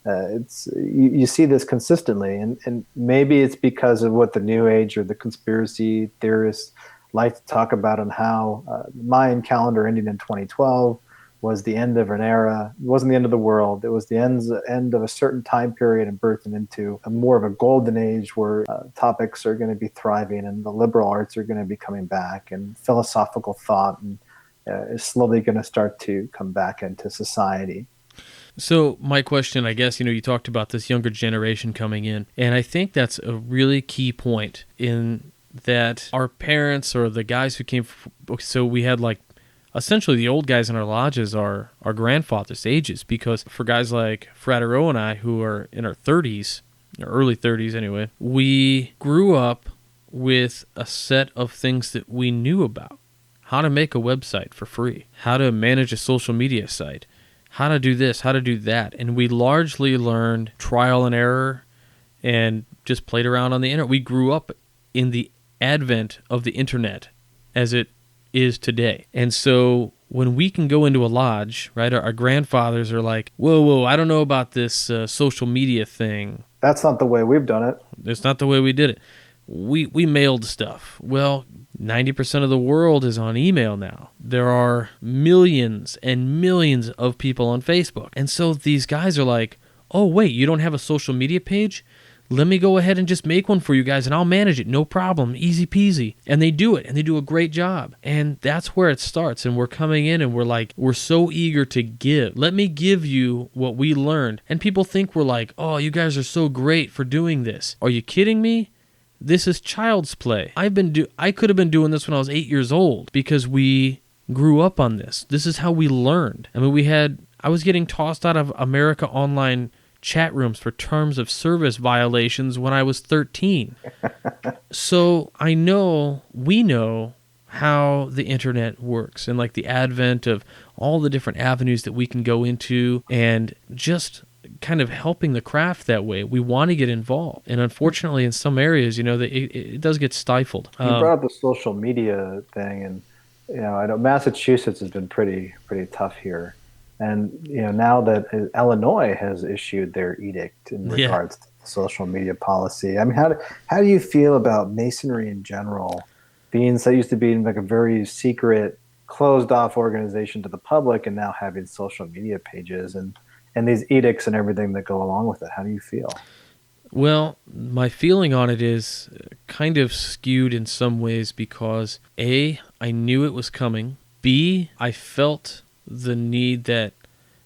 You see this consistently, and maybe it's because of what the New Age or the conspiracy theorists like to talk about, on how the Mayan calendar ending in 2012 was the end of an era. It wasn't the end of the world. It was the end of a certain time period and birthing into more of a golden age where topics are going to be thriving and the liberal arts are going to be coming back and philosophical thought and is slowly going to start to come back into society. So my question, I guess, you talked about this younger generation coming in, and I think that's a really key point in that our parents or the guys who came, so we had like essentially the old guys in our lodges are our grandfathers' ages, because for guys like Frater O and I, who are in our 30s, or early 30s anyway, we grew up with a set of things that we knew about. How to make a website for free, how to manage a social media site, how to do this, how to do that. And we largely learned trial and error and just played around on the internet. We grew up in the advent of the internet as it is today. And so when we can go into a lodge, right, our grandfathers are like, whoa, I don't know about this social media thing. That's not the way we've done it. It's not the way we did it. We mailed stuff. Well, 90% of the world is on email now. There are millions and millions of people on Facebook. And so these guys are like, oh, wait, you don't have a social media page? Let me go ahead and just make one for you guys, and I'll manage it. No problem. Easy peasy. And they do it, and they do a great job. And that's where it starts. And we're coming in, and we're like, we're so eager to give. Let me give you what we learned. And people think we're like, oh, you guys are so great for doing this. Are you kidding me? This is child's play. I could have been doing this when I was 8 years old, because we grew up on this. This is how we learned. I mean, I was getting tossed out of America Online chat rooms for terms of service violations when I was 13. So we know how the internet works, and like the advent of all the different avenues that we can go into, and just kind of helping the craft that way. We want to get involved. And unfortunately, in some areas, it does get stifled. You brought up the social media thing, and I know Massachusetts has been pretty tough here. And now that Illinois has issued their edict in regards to social media policy, I mean, how do you feel about Masonry in general, being so used to being like a very secret, closed off organization to the public, and now having social media pages and these edicts and everything that go along with it? How do you feel? Well, my feeling on it is kind of skewed in some ways, because A, I knew it was coming. B, I felt the need that,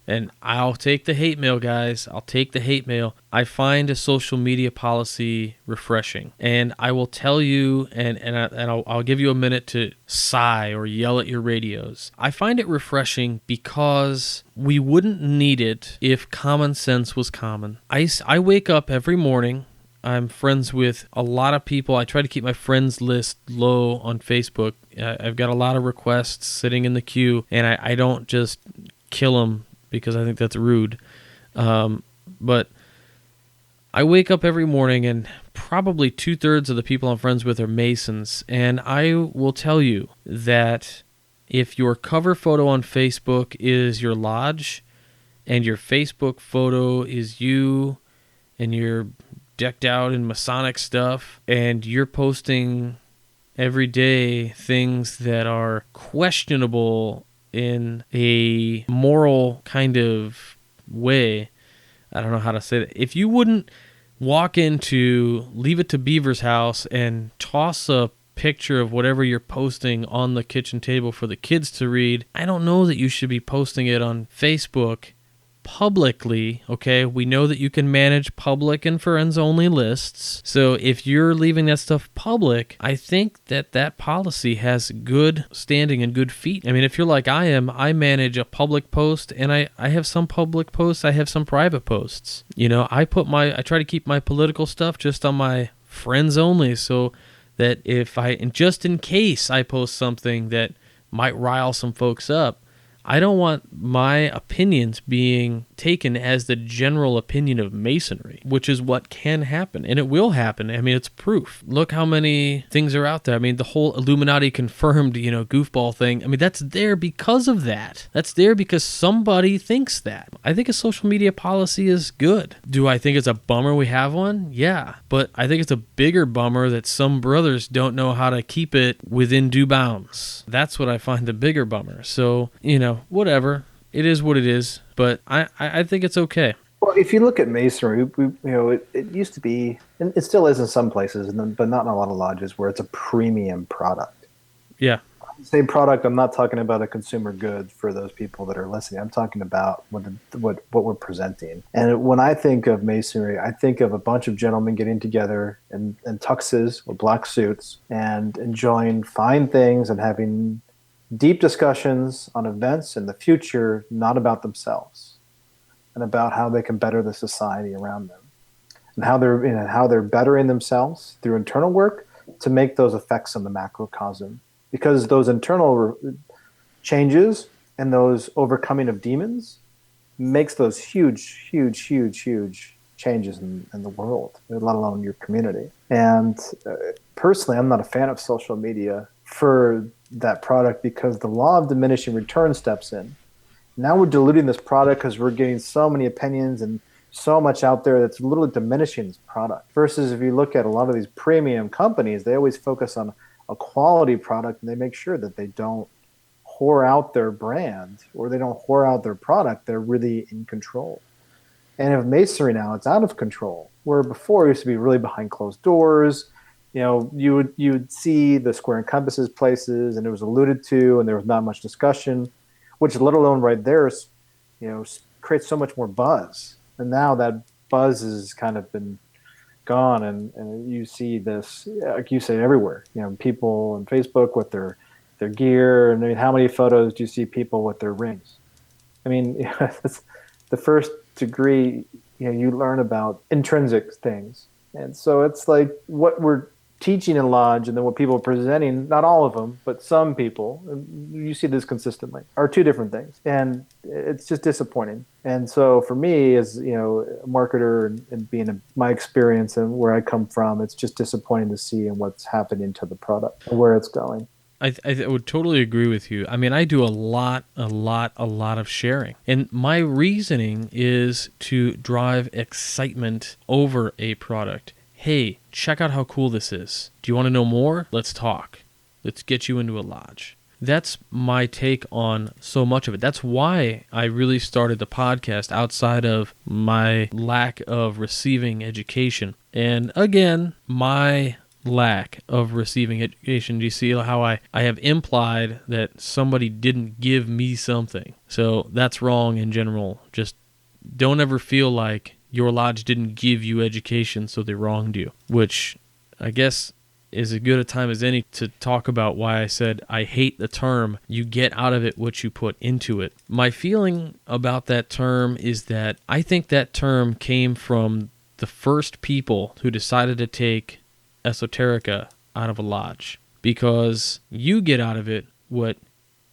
and I'll take the hate mail, guys. I'll take the hate mail. I find a social media policy refreshing. And I will tell you, and I'll give you a minute to sigh or yell at your radios. I find it refreshing because we wouldn't need it if common sense was common. I wake up every morning. I'm friends with a lot of people. I try to keep my friends list low on Facebook. I've got a lot of requests sitting in the queue, and I don't just kill them because I think that's rude. But I wake up every morning, and probably 2/3 of the people I'm friends with are Masons. And I will tell you that if your cover photo on Facebook is your lodge, and your Facebook photo is you, and you're decked out in Masonic stuff, and you're posting every day things that are questionable in a moral kind of way, I don't know how to say that. If you wouldn't walk into Leave It to Beaver's house and toss a picture of whatever you're posting on the kitchen table for the kids to read, I don't know that you should be posting it on Facebook publicly. Okay, we know that you can manage public and friends only lists, so if you're leaving that stuff public, I think that policy has good standing and good feet. I mean, if you're like I am, I manage a public post, and I have some public posts, I have some private posts. I try to keep my political stuff just on my friends only, so that just in case I post something that might rile some folks up, I don't want my opinions being taken as the general opinion of Masonry, which is what can happen, and it will happen. I mean, it's proof. Look how many things are out there. I mean, the whole Illuminati confirmed, goofball thing. I mean, that's there because of that. That's there because somebody thinks that. I think a social media policy is good. Do I think it's a bummer we have one? Yeah, but I think it's a bigger bummer that some brothers don't know how to keep it within due bounds. That's what I find the bigger bummer. So, whatever. It is what it is, but I think it's okay. Well, if you look at Masonry, it used to be, and it still is in some places, but not in a lot of lodges, where it's a premium product. Yeah. Same product. I'm not talking about a consumer good for those people that are listening. I'm talking about what we're presenting. And when I think of Masonry, I think of a bunch of gentlemen getting together in tuxes or black suits and enjoying fine things and having deep discussions on events in the future, not about themselves, and about how they can better the society around them, and how they're bettering themselves through internal work to make those effects on the macrocosm. Because those internal changes and those overcoming of demons makes those huge, huge, huge, huge changes in the world, let alone your community. And personally, I'm not a fan of social media for that product because the law of diminishing return steps in. Now we're diluting this product because we're getting so many opinions and so much out there that's literally diminishing this product. Versus if you look at a lot of these premium companies, they always focus on a quality product and they make sure that they don't whore out their brand or they don't whore out their product. They're really in control. And if Masonry now, it's out of control, where before it used to be really behind closed doors. You would see the square and compasses places, and it was alluded to, and there was not much discussion, which let alone right there, creates so much more buzz. And now that buzz has kind of been gone, and you see this, like you say, everywhere. People on Facebook with their gear, and I mean, how many photos do you see people with their rings? I mean, that's the first degree. You learn about intrinsic things, and so it's like what we're teaching in lodge and then what people are presenting, not all of them, but some people, you see this consistently, are two different things. And it's just disappointing. And so for me, as a marketer and being my experience and where I come from, it's just disappointing to see and what's happening to the product and where it's going. I would totally agree with you. I mean, I do a lot of sharing. And my reasoning is to drive excitement over a product. Hey, check out how cool this is. Do you want to know more? Let's talk. Let's get you into a lodge. That's my take on so much of it. That's why I really started the podcast outside of my lack of receiving education. And again, my lack of receiving education. Do you see how I have implied that somebody didn't give me something? So that's wrong in general. Just don't ever feel like your lodge didn't give you education, so they wronged you, which I guess is as good a time as any to talk about why I said I hate the term, you get out of it what you put into it. My feeling about that term is that I think that term came from the first people who decided to take esoterica out of a lodge, because you get out of it what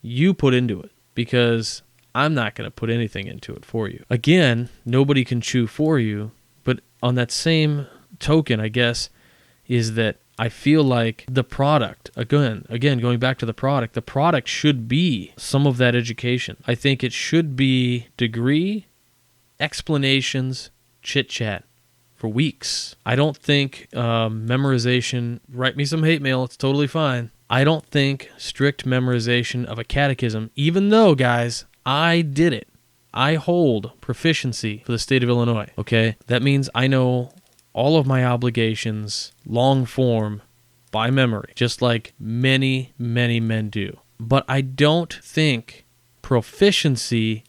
you put into it, because I'm not going to put anything into it for you. Again, nobody can chew for you, but on that same token, I guess, is that I feel like the product, again, going back to the product should be some of that education. I think it should be degree, explanations, chit-chat for weeks. I don't think memorization, write me some hate mail, it's totally fine. I don't think strict memorization of a catechism, even though, guys, I did it. I hold proficiency for the state of Illinois, okay? That means I know all of my obligations, long form, by memory, just like many, many men do. But I don't think proficiency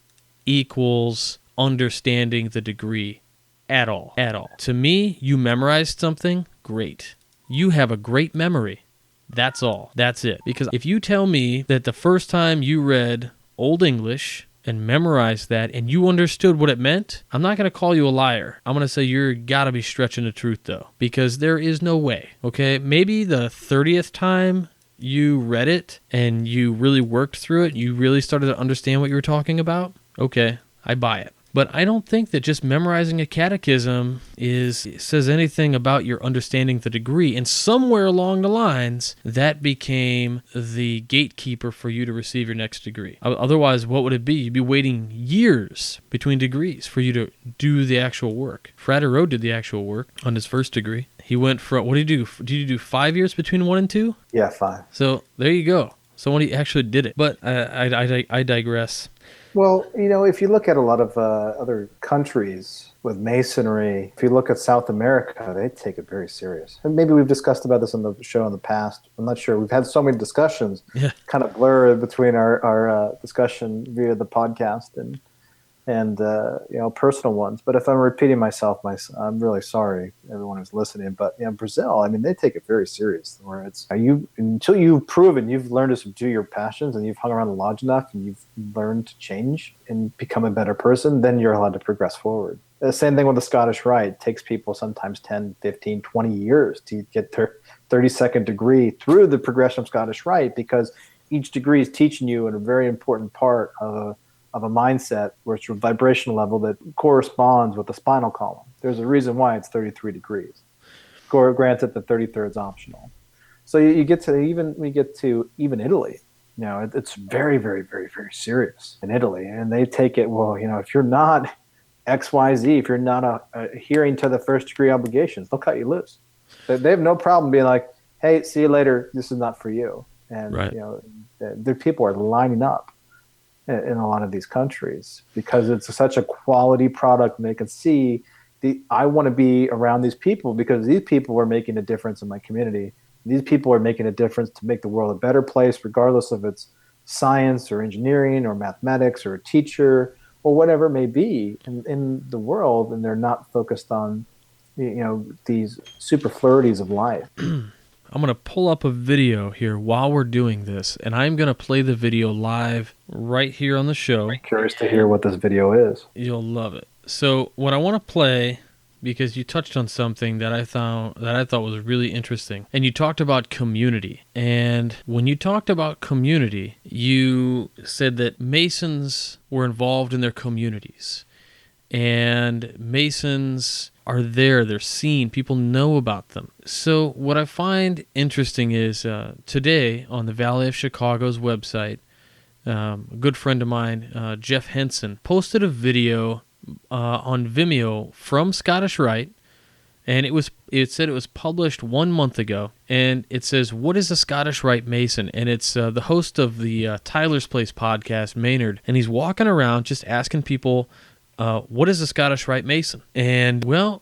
equals understanding the degree at all. To me, you memorized something, great. You have a great memory. That's all. That's it. Because if you tell me that the first time you read Old English and memorized that and you understood what it meant, I'm not going to call you a liar. I'm going to say you're got to be stretching the truth, though, because there is no way, okay? Maybe the 30th time you read it and you really worked through it, you really started to understand what you were talking about, okay, I buy it. But I don't think that just memorizing a catechism says anything about your understanding the degree. And somewhere along the lines, that became the gatekeeper for you to receive your next degree. Otherwise, what would it be? You'd be waiting years between degrees for you to do the actual work. Frater O did the actual work on his first degree. He went from, what did you do? Did you do 5 years between 1 and 2? Yeah, 5. So there you go. Somebody actually did it. But I digress. Well, if you look at a lot of other countries with Masonry, if you look at South America, they take it very serious. And maybe we've discussed about this on the show in the past. I'm not sure. We've had so many discussions, kind of blur between our discussion via the podcast and personal ones. But if I'm repeating myself, I'm really sorry, everyone who's listening. But Brazil, they take it very serious. Where it's until you've proven you've learned to subdue your passions and you've hung around the lodge enough and you've learned to change and become a better person, then you're allowed to progress forward. The same thing with the Scottish Rite. It takes people sometimes 10, 15, 20 years to get their 32nd degree through the progression of Scottish Rite, because each degree is teaching you in a very important part of a mindset, where it's a vibrational level that corresponds with the spinal column. There's a reason why it's 33 degrees. Granted, the 33rd is optional. So you get to even Italy. It's very, very, very, very serious in Italy, and they take it. Well, if you're not XYZ, if you're not adhering to the first degree obligations, they'll cut you loose. They have no problem being like, "Hey, see you later. This is not for you." And right. Their people are lining up in a lot of these countries because it's such a quality product, and they can see I want to be around these people because these people are making a difference in my community. These people are making a difference to make the world a better place, regardless of it's science or engineering or mathematics or a teacher or whatever it may be in the world, and they're not focused on these superfluities of life. I'm going to pull up a video here while we're doing this, and I'm going to play the video live right here on the show. I'm curious to hear what this video is. You'll love it. So what I want to play, because you touched on something that I thought was really interesting, and you talked about community. And when you talked about community, you said that Masons were involved in their communities, and Masons are there, they're seen, people know about them. So what I find interesting is today on the Valley of Chicago's website, a good friend of mine, Jeff Henson, posted a video on Vimeo from Scottish Rite, and it said it was published 1 month ago, and it says, "What is a Scottish Rite Mason?" And it's the host of the Tyler's Place podcast, Maynard, and he's walking around just asking people, what is a Scottish Rite Mason? And, well,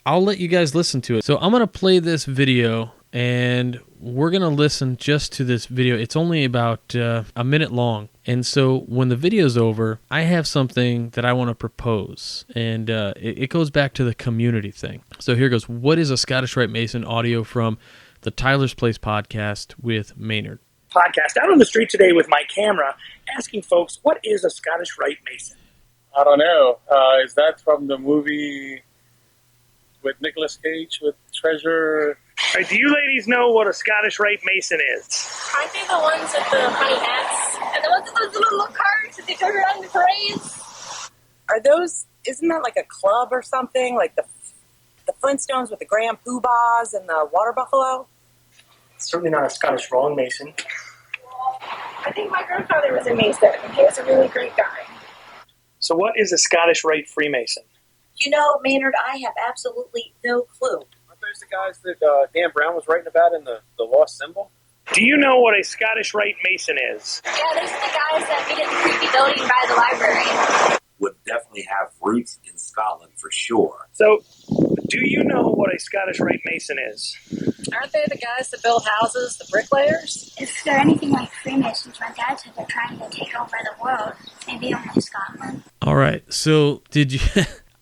I'll let you guys listen to it. So I'm going to play this video, and we're going to listen just to this video. It's only about a minute long. And so when the video's over, I have something that I want to propose. And it goes back to the community thing. So here goes. What is a Scottish Rite Mason? Audio from the Tyler's Place podcast with Maynard. Podcast out on the street today with my camera, asking folks, what is a Scottish Rite Mason? I don't know. Is that from the movie with Nicolas Cage with Treasure? Do you ladies know what a Scottish Rite Mason is? Aren't they the ones with the funny hats? And the ones with those little carts that they turn around in the parades? Isn't that like a club or something? Like the Flintstones with the Grand Poobahs and the Water Buffalo? Certainly not a Scottish Wrong Mason. I think my grandfather was a Mason. He was a really great guy. So what is a Scottish Rite Freemason? Maynard, I have absolutely no clue. Aren't those the guys that Dan Brown was writing about in the Lost Symbol? Do you know what a Scottish Rite Mason is? Yeah, those are the guys that meet in the creepy building by the library. Would definitely have roots in Scotland for sure. So, do you know what a Scottish Rite Mason is? Aren't they the guys that build houses, the bricklayers? If they're anything like Freemasons, my dad said they're trying to take over the world, maybe only Scotland. All right, so did you...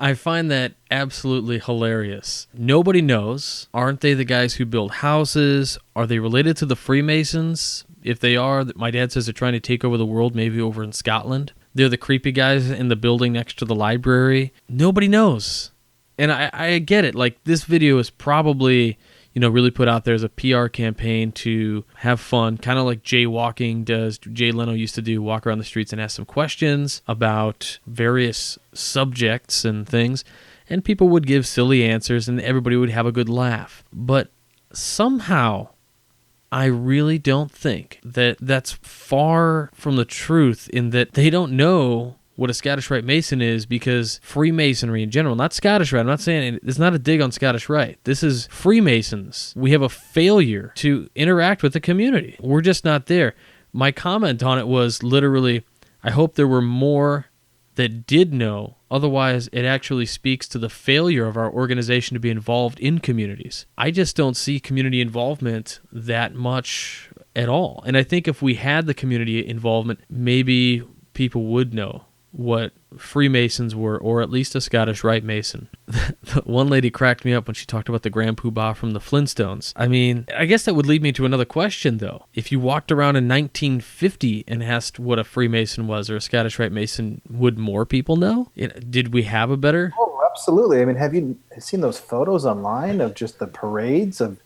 I find that absolutely hilarious. Nobody knows. Aren't they the guys who build houses? Are they related to the Freemasons? If they are, my dad says they're trying to take over the world, maybe over in Scotland. They're the creepy guys in the building next to the library. Nobody knows. And I get it. Like, this video is probably, really put out there as a PR campaign to have fun, kind of like jaywalking does. Jay Leno used to do, walk around the streets and ask some questions about various subjects and things, and people would give silly answers and everybody would have a good laugh. But somehow, I really don't think that that's far from the truth, in that they don't know what a Scottish Rite Mason is, because Freemasonry in general, not Scottish Rite, I'm not saying it's not a dig on Scottish Rite. This is Freemasons. We have a failure to interact with the community. We're just not there. My comment on it was literally, I hope there were more that did know. Otherwise, it actually speaks to the failure of our organization to be involved in communities. I just don't see community involvement that much at all. And I think if we had the community involvement, maybe people would know what Freemasons were, or at least a Scottish Rite Mason. One lady cracked me up when she talked about the Grand Poobah from the Flintstones. I mean, I guess that would lead me to another question, though. If you walked around in 1950 and asked what a Freemason was or a Scottish Rite Mason, would more people know? Did we have a better... Oh, absolutely. I mean, have you seen those photos online of just the parades of...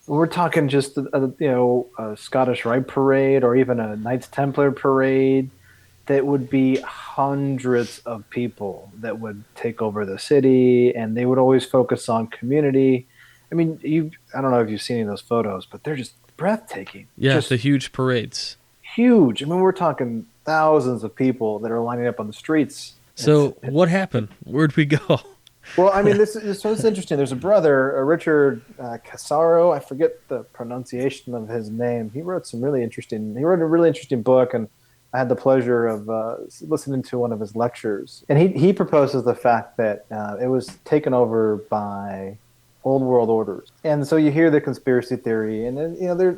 We're talking just, a Scottish Rite parade, or even a Knights Templar parade. That would be hundreds of people that would take over the city, and they would always focus on community. I mean, I don't know if you've seen any of those photos, but they're just breathtaking. Yeah, just the huge parades. Huge. I mean, we're talking thousands of people that are lining up on the streets. So what happened? Where'd we go? Well, I mean, this is interesting. There's a brother, Richard Casaro. I forget the pronunciation of his name. He wrote a really interesting book, and I had the pleasure of listening to one of his lectures. And he proposes the fact that it was taken over by old world orders. And so you hear the conspiracy theory, and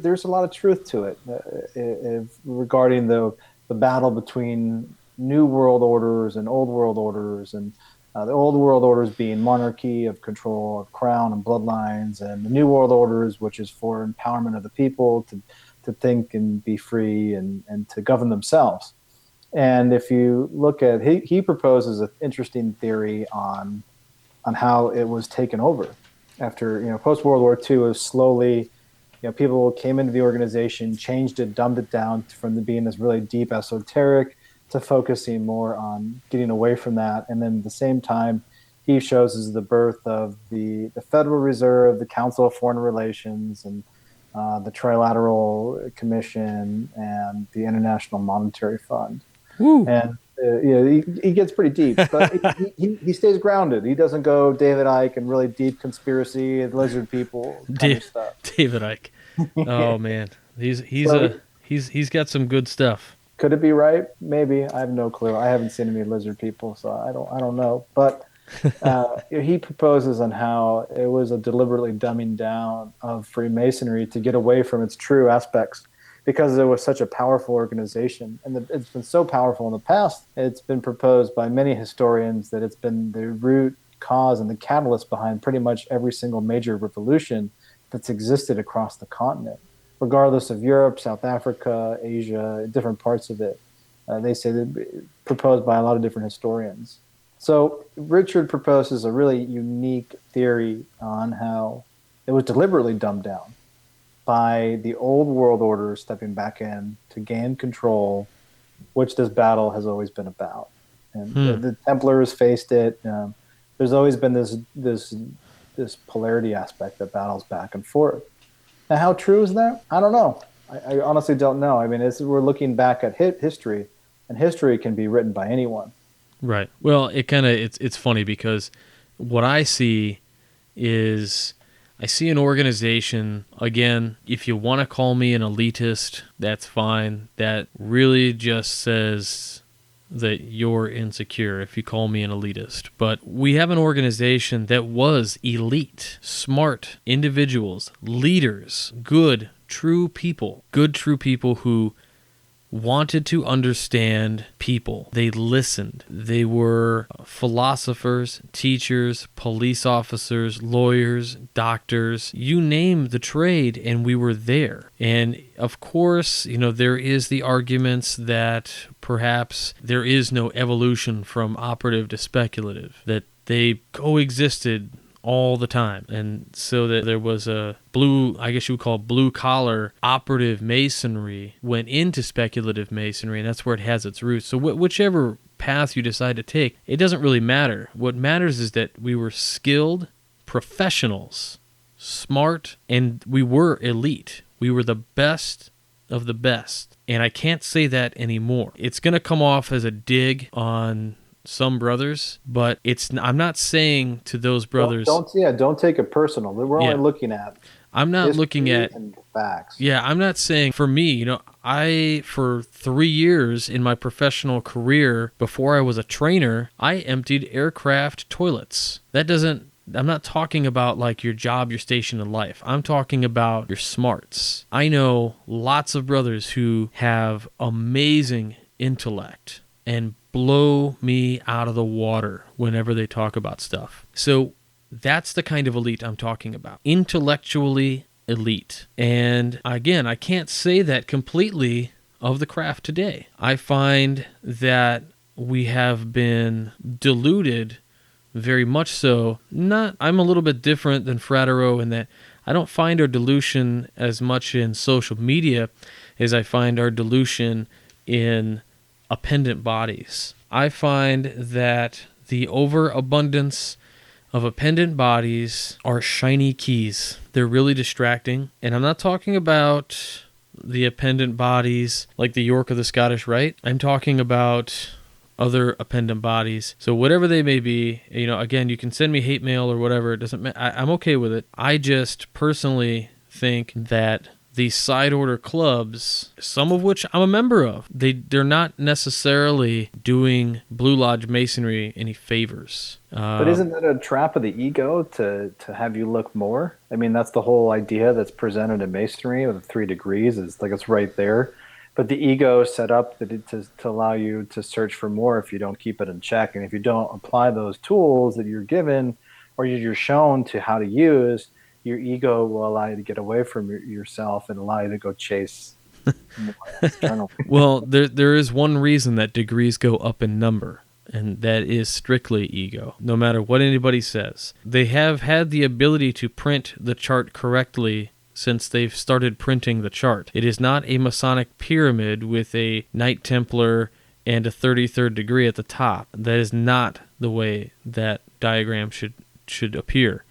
there's a lot of truth to it regarding the battle between new world orders and old world orders, and the old world orders being monarchy of control of crown and bloodlines, and the new world orders, which is for empowerment of the people to think and be free and to govern themselves. And if you look at, he proposes an interesting theory on how it was taken over after, post World War II. Was slowly, people came into the organization, changed it, dumbed it down from being this really deep esoteric to focusing more on getting away from that. And then at the same time, he shows is the birth of the Federal Reserve, the Council of Foreign Relations, and the Trilateral Commission, and the International Monetary Fund. Woo. And he gets pretty deep, but he stays grounded. He doesn't go David Icke and really deep conspiracy, lizard people kind of stuff. David Icke. Oh man, he's got some good stuff. Could it be right? Maybe. I have no clue. I haven't seen any lizard people, so I don't know. But he proposes on how it was a deliberately dumbing down of Freemasonry to get away from its true aspects, because it was such a powerful organization. And it's been so powerful in the past, it's been proposed by many historians that it's been the root cause and the catalyst behind pretty much every single major revolution that's existed across the continent, regardless of Europe, South Africa, Asia, different parts of it. They say that proposed by a lot of different historians. So Richard proposes a really unique theory on how it was deliberately dumbed down by the old world order stepping back in to gain control, which this battle has always been about. And the Templars faced it. There's always been this polarity aspect that battles back and forth. Now, how true is that? I don't know. I honestly don't know. I mean, we're looking back at history, and history can be written by anyone. Right. Well, it's funny because what I see is I see an organization, again, if you want to call me an elitist, that's fine. That really just says that you're insecure if you call me an elitist. But we have an organization that was elite, smart individuals, leaders, good, true people who wanted to understand people. They listened. They were philosophers, teachers, police officers, lawyers, doctors, you name the trade, and we were there. And of course, there is the arguments that perhaps there is no evolution from operative to speculative, that they coexisted all the time. And so that there was a blue, I guess you would call blue collar operative masonry went into speculative masonry, and that's where it has its roots. So whichever path you decide to take, it doesn't really matter. What matters is that we were skilled professionals, smart, and we were elite. We were the best of the best. And I can't say that anymore. It's going to come off as a dig on some brothers, but I'm not saying to those brothers. Don't take it personal. We're only looking at. I'm not looking at and facts. Yeah, I'm not saying for me, I, for 3 years in my professional career, before I was a trainer, I emptied aircraft toilets. I'm not talking about like your job, your station in life. I'm talking about your smarts. I know lots of brothers who have amazing intellect and blow me out of the water whenever they talk about stuff. So that's the kind of elite I'm talking about. Intellectually elite. And again, I can't say that completely of the craft today. I find that we have been deluded very much so. I'm a little bit different than Frater O in that I don't find our delusion as much in social media as I find our delusion in appendant bodies. I find that the overabundance of appendant bodies are shiny keys. They're really distracting. And I'm not talking about the appendant bodies like the York or the Scottish Rite. I'm talking about other appendant bodies. So whatever they may be, again, you can send me hate mail or whatever. It doesn't matter. I'm okay with it. I just personally think that these side order clubs, some of which I'm a member of, they're not necessarily doing Blue Lodge Masonry any favors. But isn't that a trap of the ego to have you look more? I mean, that's the whole idea that's presented in Masonry with the 3 degrees. Is like it's right there. But the ego is set up to allow you to search for more if you don't keep it in check. And if you don't apply those tools that you're given or you're shown to how to use, your ego will allow you to get away from yourself and allow you to go chase more external. Well, there is one reason that degrees go up in number, and that is strictly ego, no matter what anybody says. They have had the ability to print the chart correctly since they've started printing the chart. It is not a Masonic pyramid with a Knight Templar and a 33rd degree at the top. That is not the way that diagram should appear.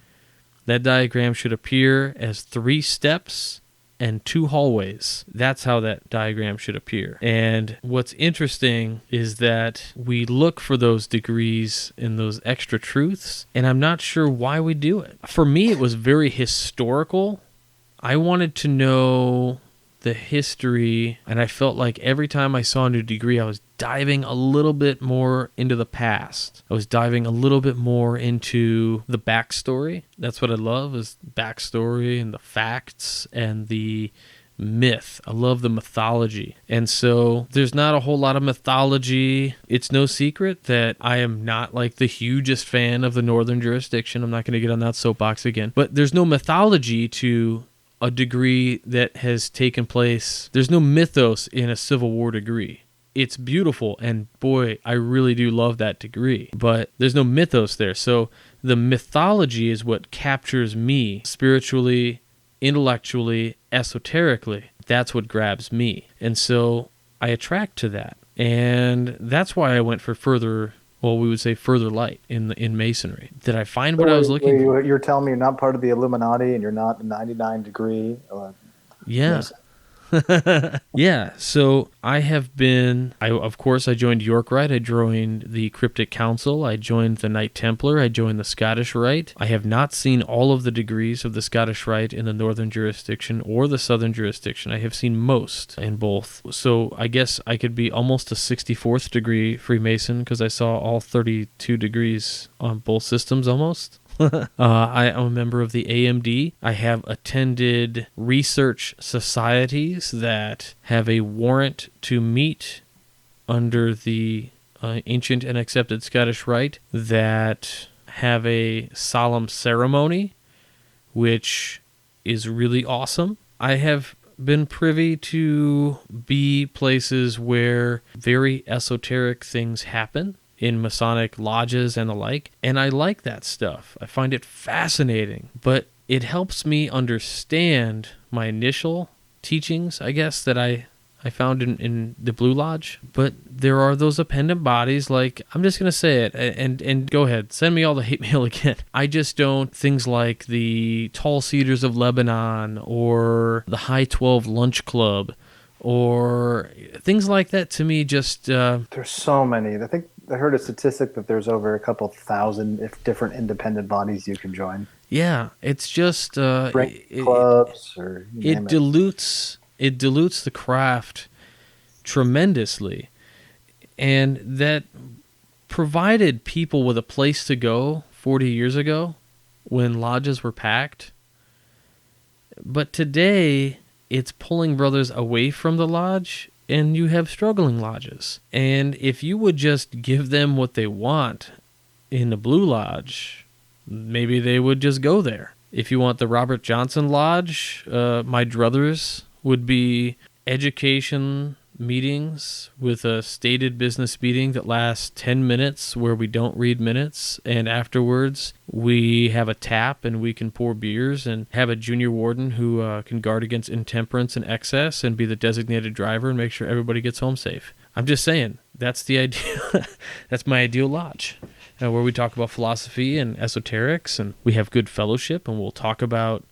That diagram should appear as 3 steps and 2 hallways. That's how that diagram should appear. And what's interesting is that we look for those degrees and those extra truths, and I'm not sure why we do it. For me, it was very historical. I wanted to know the history, and I felt like every time I saw a new degree, I was diving a little bit more into the past. I was diving a little bit more into the backstory. That's what I love, is backstory and the facts and the myth. I love the mythology. And so there's not a whole lot of mythology. It's no secret that I am not like the hugest fan of the northern jurisdiction. I'm not going to get on that soapbox again. But there's no mythology to a degree that has taken place. There's no mythos in a Civil War degree. It's beautiful, and boy, I really do love that degree. But there's no mythos there. So the mythology is what captures me spiritually, intellectually, esoterically. That's what grabs me. And so I attract to that. And that's why I went for further light in Masonry. Did I find what I was looking for? You're telling me you're not part of the Illuminati and you're not a 99 degree? Yeah. Yeah, so I of course I joined York Rite, I joined the Cryptic Council, I joined the Knight Templar, I joined the Scottish Rite. I have not seen all of the degrees of the Scottish Rite in the northern jurisdiction or the southern jurisdiction. I have seen most in both. So I guess I could be almost a 64th degree Freemason because I saw all 32 degrees on both systems almost. I am a member of the AMD. I have attended research societies that have a warrant to meet under the ancient and accepted Scottish Rite, that have a solemn ceremony, which is really awesome. I have been privy to be places where very esoteric things happen in Masonic lodges and the like, and I like that stuff. I find it fascinating, but it helps me understand my initial teachings, I guess, that I found in the Blue Lodge. But there are those appendant bodies, like, I'm just going to say it, and go ahead, send me all the hate mail again. I just don't, things like the Tall Cedars of Lebanon, or the High 12 Lunch Club, or things like that, to me, just... There's so many. I think I heard a statistic that there's over a couple thousand different independent bodies you can join. Yeah, it's just... clubs, or it dilutes the craft tremendously, and that provided people with a place to go 40 years ago when lodges were packed. But today, it's pulling brothers away from the lodge, and you have struggling lodges. And if you would just give them what they want in the Blue Lodge, maybe they would just go there. If you want the Robert Johnson Lodge, my druthers would be education meetings with a stated business meeting that lasts 10 minutes where we don't read minutes, and afterwards we have a tap and we can pour beers and have a junior warden who can guard against intemperance and excess and be the designated driver and make sure everybody gets home safe. I'm just saying, that's the idea. That's my ideal lodge, where we talk about philosophy and esoterics, and we have good fellowship, and we'll talk about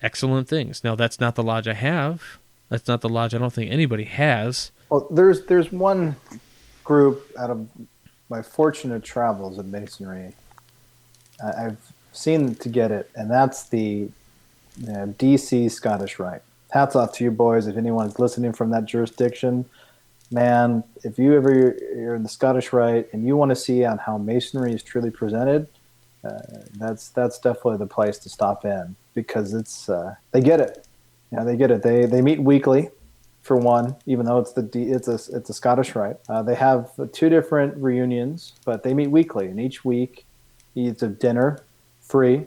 excellent things. Now, that's not the lodge I have. That's not the lodge I don't think anybody has. Well, there's one group out of my fortunate travels in Masonry I've seen to get it, and that's the DC Scottish Rite. Hats off to you boys. If anyone's listening from that jurisdiction, man, if you're in the Scottish Rite and you want to see on how Masonry is truly presented, that's definitely the place to stop in, because it's they get it. Yeah, they get it. They meet weekly, for one, even though it's a Scottish Rite. They have 2 different reunions, but they meet weekly, and each week it's a dinner, free,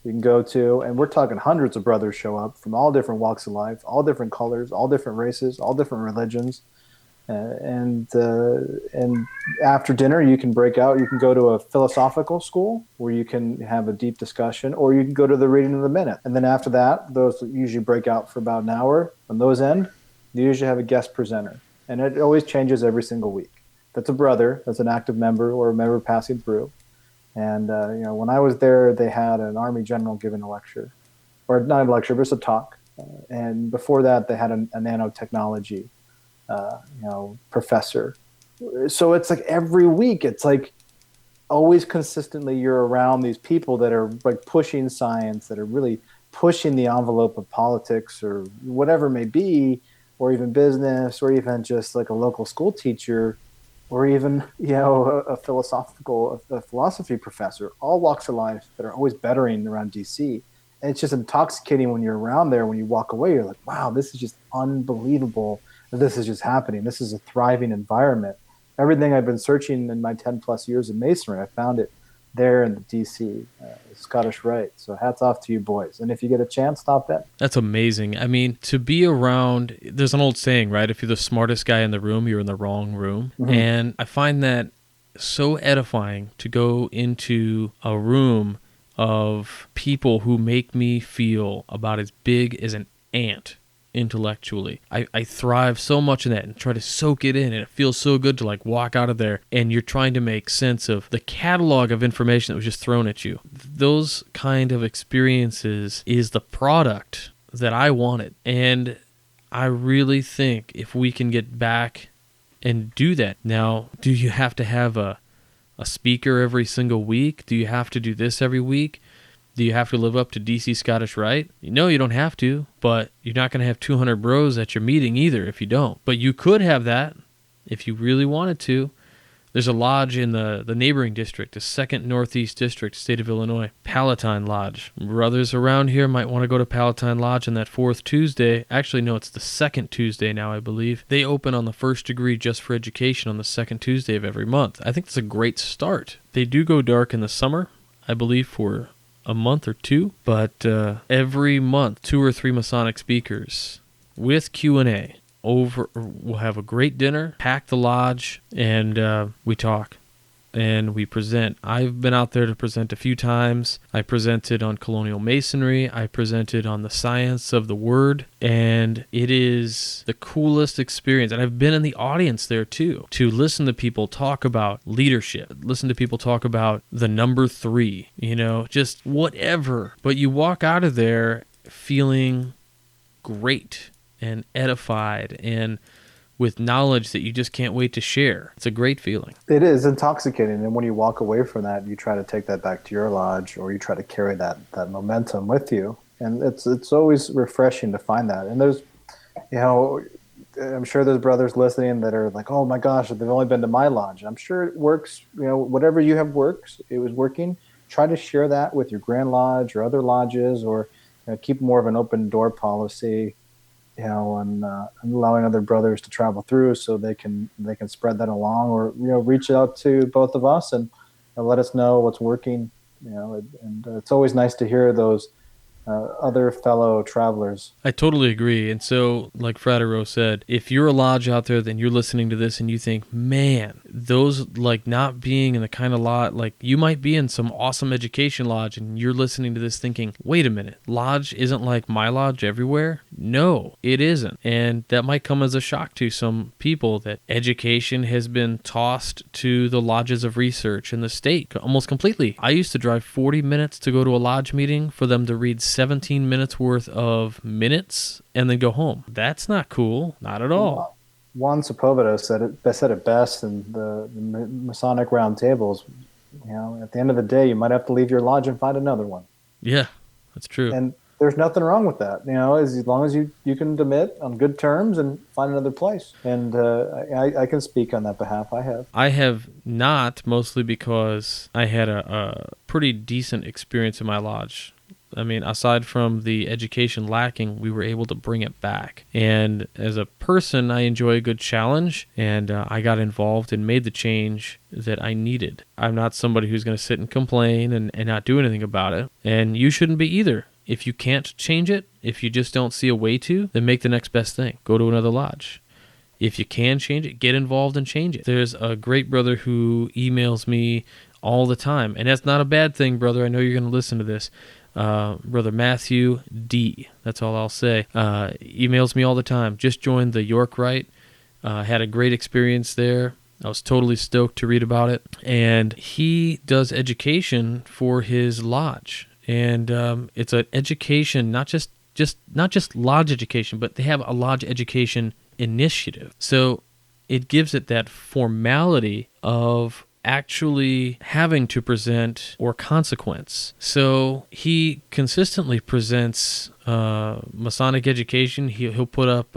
you can go to, and we're talking hundreds of brothers show up from all different walks of life, all different colors, all different races, all different religions, and after dinner you can break out. You can go to a philosophical school where you can have a deep discussion, or you can go to the reading of the minute. And then after that, those usually break out for about an hour. When those end, you usually have a guest presenter, and it always changes every single week. That's a brother, that's an active member or a member passing through. And when I was there, they had an Army general giving a lecture, or not a lecture, but it's a talk. And before that, they had a nanotechnology professor. So it's like every week, it's like always consistently you're around these people that are like pushing science, that are really pushing the envelope of politics or whatever it may be, or even business, or even just like a local school teacher, or even a philosophy professor. All walks of life that are always bettering around DC. And it's just intoxicating when you're around there. When you walk away, you're like, wow, this is just unbelievable. This is just happening. This is a thriving environment. Everything I've been searching in my 10 plus years of Masonry, I found it there in the DC Scottish Rite. So hats off to you boys. And if you get a chance, stop in. That's amazing. I mean, to be around, there's an old saying, right? If you're the smartest guy in the room, you're in the wrong room. Mm-hmm. And I find that so edifying to go into a room of people who make me feel about as big as an ant intellectually. I thrive so much in that and try to soak it in, and it feels so good to like walk out of there and you're trying to make sense of the catalog of information that was just thrown at you. Those kind of experiences is the product that I wanted, and I really think if we can get back and do that. Now, do you have to have a speaker every single week? Do you have to do this every week? Do you have to live up to DC Scottish Rite? No, you don't have to, but you're not going to have 200 bros at your meeting either if you don't. But you could have that if you really wanted to. There's a lodge in the neighboring district, the 2nd Northeast District, state of Illinois, Palatine Lodge. Brothers around here might want to go to Palatine Lodge on that 4th Tuesday. Actually, no, it's the 2nd Tuesday now, I believe. They open on the First Degree Just for Education on the 2nd Tuesday of every month. I think that's a great start. They do go dark in the summer, I believe, for a month or 2, but every month 2 or 3 Masonic speakers with Q&A. We'll have a great dinner, pack the lodge, and we talk. and we present. I've been out there to present a few times. I presented on colonial masonry. I presented on the science of the word, and it is the coolest experience. And I've been in the audience there too, to listen to people talk about leadership, listen to people talk about the number 3, just whatever. But you walk out of there feeling great and edified and with knowledge that you just can't wait to share. It's a great feeling. It is intoxicating, and when you walk away from that, you try to take that back to your lodge, or you try to carry that momentum with you, and it's always refreshing to find that. And there's, I'm sure there's brothers listening that are like, oh my gosh, they've only been to my lodge. I'm sure it works. Whatever you have works. It was working. Try to share that with your Grand Lodge or other lodges, or keep more of an open door policy. And allowing other brothers to travel through so they can spread that along, or reach out to both of us and let us know what's working. And it's always nice to hear those other fellow travelers. I totally agree. And so, like Frater O said, if you're a lodge out there, then you're listening to this and you think, man, those like not being in the kind of lodge, like you might be in some awesome education lodge and you're listening to this thinking, wait a minute, lodge isn't like my lodge everywhere? No, it isn't. And that might come as a shock to some people that education has been tossed to the lodges of research in the state almost completely. I used to drive 40 minutes to go to a lodge meeting for them to read 17 minutes worth of minutes and then go home. That's not cool. Not at all. Juan Sepulveda said it best in the Masonic round tables. At the end of the day, you might have to leave your lodge and find another one. Yeah, that's true. And there's nothing wrong with that. As long as you can demit on good terms and find another place. And I can speak on that behalf. I have not, mostly because I had a pretty decent experience in my lodge. I mean, aside from the education lacking, we were able to bring it back. And as a person, I enjoy a good challenge, and I got involved and made the change that I needed. I'm not somebody who's going to sit and complain and not do anything about it, and you shouldn't be either. If you can't change it, if you just don't see a way to, then make the next best thing. Go to another lodge. If you can change it, get involved and change it. There's a great brother who emails me all the time, and that's not a bad thing, brother. I know you're going to listen to this. Brother Matthew D. That's all I'll say. Emails me all the time. Just joined the York Rite. Had a great experience there. I was totally stoked to read about it. And he does education for his lodge. And it's an education, not just lodge education, but they have a lodge education initiative. So it gives it that formality of actually having to present or consequence. So he consistently presents Masonic education. He'll put up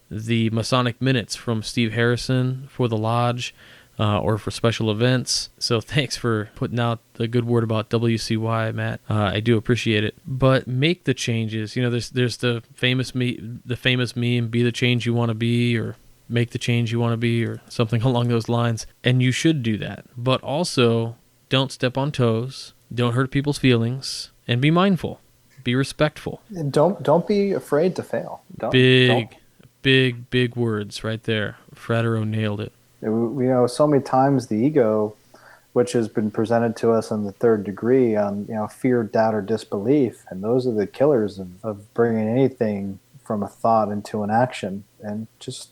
the Masonic minutes from Steve Harrison for the lodge or for special events. So thanks for putting out the good word about WCY, Matt. I do appreciate it. But make the changes. There's the famous meme, be the change you want to be, or make the change you want to be, or something along those lines. And you should do that. But also, don't step on toes. Don't hurt people's feelings. And be mindful. Be respectful. And don't be afraid to fail. Big words right there. Frater O nailed it. So many times the ego, which has been presented to us on the third degree, fear, doubt, or disbelief, and those are the killers of bringing anything from a thought into an action. And just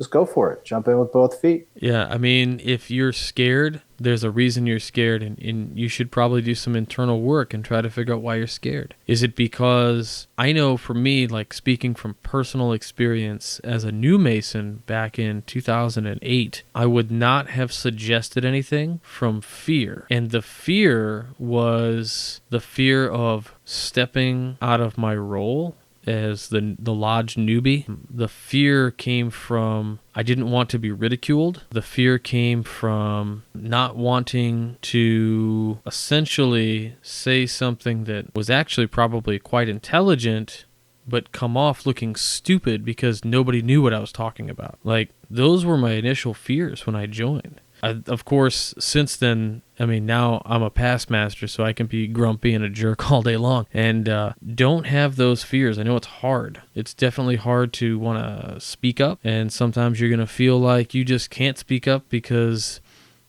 go for it. Jump in with both feet. Yeah, I mean, if you're scared, there's a reason you're scared, and you should probably do some internal work and try to figure out why you're scared. Is it because, I know for me, like speaking from personal experience as a new Mason back in 2008, I would not have suggested anything from fear. And the fear was the fear of stepping out of my role as the lodge newbie. The fear came from I didn't want to be ridiculed. The fear came from not wanting to essentially say something that was actually probably quite intelligent, but come off looking stupid because nobody knew what I was talking about. Like, those were my initial fears when I joined. Of course, since then, I mean, now I'm a past master, so I can be grumpy and a jerk all day long. And don't have those fears. I know it's hard. It's definitely hard to want to speak up. And sometimes you're going to feel like you just can't speak up because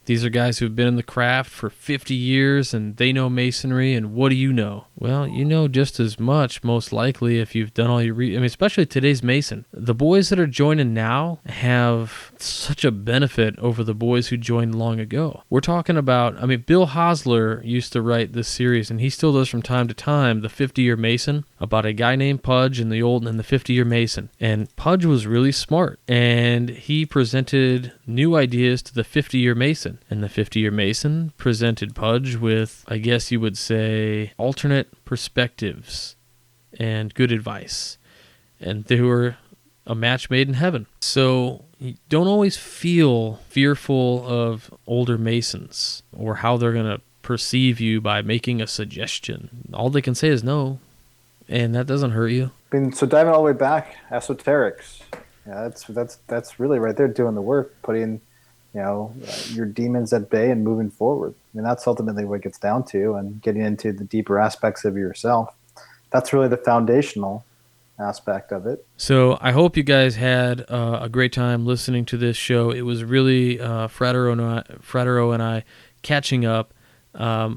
These are guys who've been in the craft for 50 years, and they know masonry, and what do you know? Well, you know just as much, most likely, if you've done all your especially today's Mason. The boys that are joining now have such a benefit over the boys who joined long ago. We're talking about, Bill Hosler used to write this series, and he still does from time to time, the 50-year Mason, about a guy named Pudge and the 50-year Mason. And Pudge was really smart, and he presented new ideas to the 50-year Mason. And the 50-year Mason presented Pudge with, I guess you would say, alternate perspectives and good advice. And they were a match made in heaven. So you don't always feel fearful of older Masons or how they're going to perceive you by making a suggestion. All they can say is no, and that doesn't hurt you. So diving all the way back, esoterics. Yeah, that's really right there doing the work, putting your demons at bay and moving forward. That's ultimately what it gets down to, and getting into the deeper aspects of yourself. That's really the foundational aspect of it. So I hope you guys had a great time listening to this show. It was really Frater O and I catching up.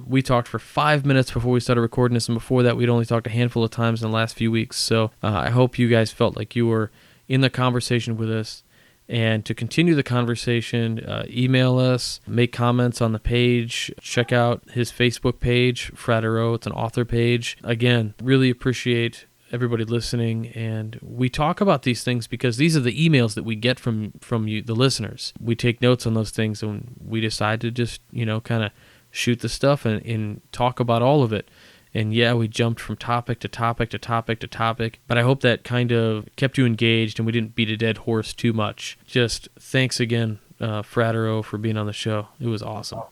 We talked for 5 minutes before we started recording this, and before that we'd only talked a handful of times in the last few weeks. So I hope you guys felt like you were in the conversation with us. And to continue the conversation, email us, make comments on the page, check out his Facebook page, Frater O. It's an author page. Again, really appreciate everybody listening, and we talk about these things because these are the emails that we get from you, the listeners. We take notes on those things, and we decide to just, kind of shoot the stuff and talk about all of it. And yeah, we jumped from topic to topic to topic to topic, but I hope that kind of kept you engaged and we didn't beat a dead horse too much. Just thanks again, Frater O, for being on the show. It was awesome.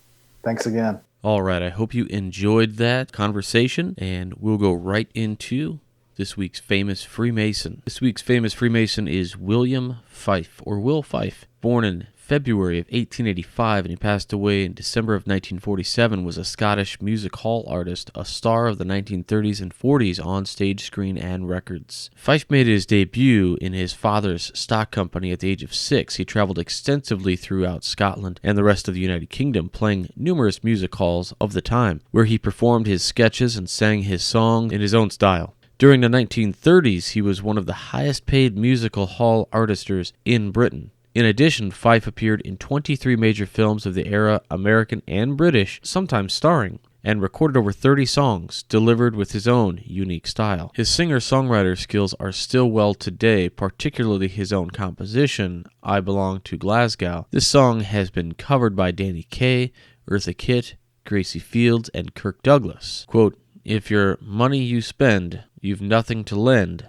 Thanks again. All right, I hope you enjoyed that conversation, and we'll go right into this week's famous Freemason. This week's famous Freemason is William Fife, or Will Fife, born in February of 1885, and he passed away in December of 1947, was a Scottish music hall artist, a star of the 1930s and 40s on stage, screen, and records. Fife made his debut in his father's stock company at the age of 6. He traveled extensively throughout Scotland and the rest of the United Kingdom, playing numerous music halls of the time, where he performed his sketches and sang his song in his own style. During the 1930s, he was one of the highest-paid musical hall artisters in Britain. In addition, Fife appeared in 23 major films of the era, American and British, sometimes starring, and recorded over 30 songs, delivered with his own unique style. His singer-songwriter skills are still well today, particularly his own composition, I Belong to Glasgow. This song has been covered by Danny Kaye, Eartha Kitt, Gracie Fields, and Kirk Douglas. Quote, "If your money you spend, you've nothing to lend,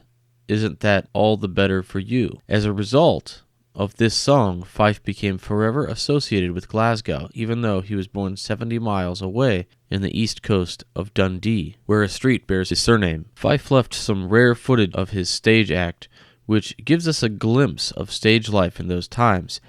isn't that all the better for you?" As a result of this song, Fife became forever associated with Glasgow, even though he was born 70 miles away in the east coast of Dundee, where a street bears his surname. Fife left some rare footage of his stage act, which gives us a glimpse of stage life in those times.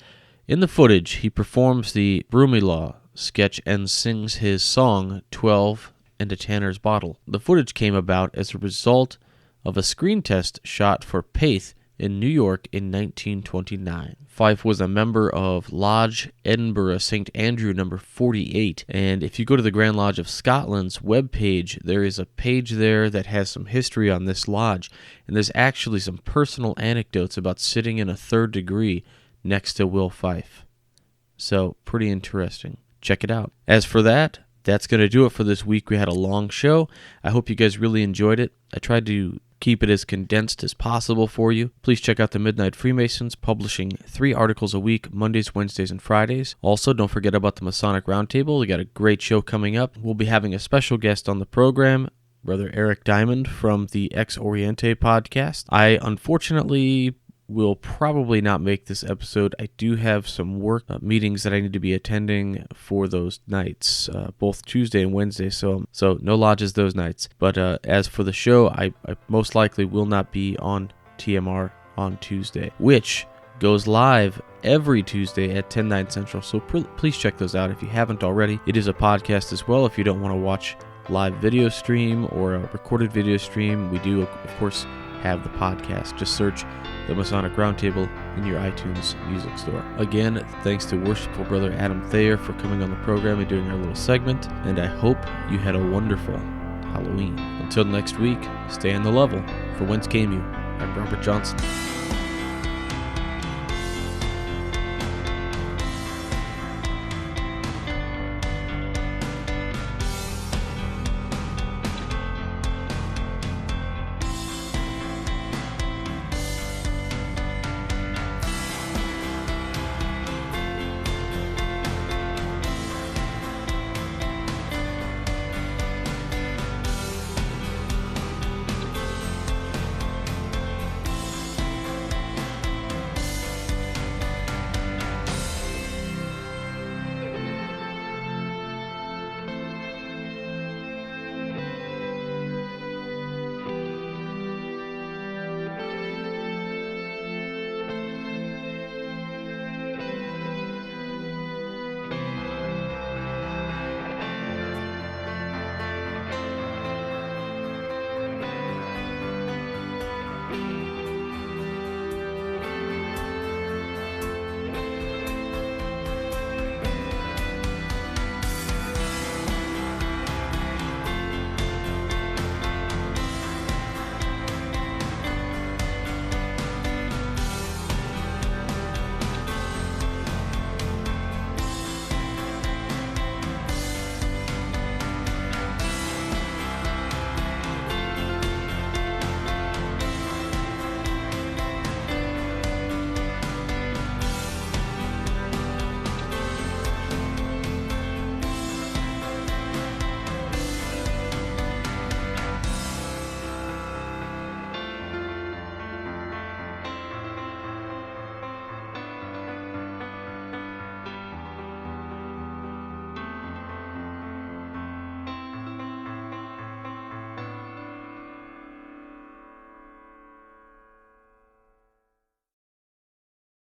In the footage, he performs the Broomielaw sketch and sings his song, 12 and a Tanner's Bottle. The footage came about as a result of a screen test shot for Paith in New York in 1929. Fife was a member of Lodge Edinburgh St. Andrew number 48, and if you go to the Grand Lodge of Scotland's webpage, there is a page there that has some history on this lodge, and there's actually some personal anecdotes about sitting in a third degree next to Will Fife. So, pretty interesting. Check it out. As for that, that's going to do it for this week. We had a long show. I hope you guys really enjoyed it. I tried to keep it as condensed as possible for you. Please check out the Midnight Freemasons, publishing 3 articles a week, Mondays, Wednesdays, and Fridays. Also, don't forget about the Masonic Roundtable. We got a great show coming up. We'll be having a special guest on the program, Brother Eric Diamond from the Ex Oriente podcast. I unfortunately will probably not make this episode. I do have some work meetings that I need to be attending for those nights, both Tuesday and Wednesday, so no lodges those nights. But as for the show, I most likely will not be on TMR on Tuesday, which goes live every Tuesday at 10/9 Central, so please check those out if you haven't already. It is a podcast as well if you don't want to watch live video stream or a recorded video stream. We do, of course, have the podcast. Just search the Masonic Roundtable in your iTunes music store. Again, thanks to Worshipful Brother Adam Thayer for coming on the program and doing our little segment, and I hope you had a wonderful Halloween. Until next week, stay on the level. For Whence Came You, I'm Robert Johnson.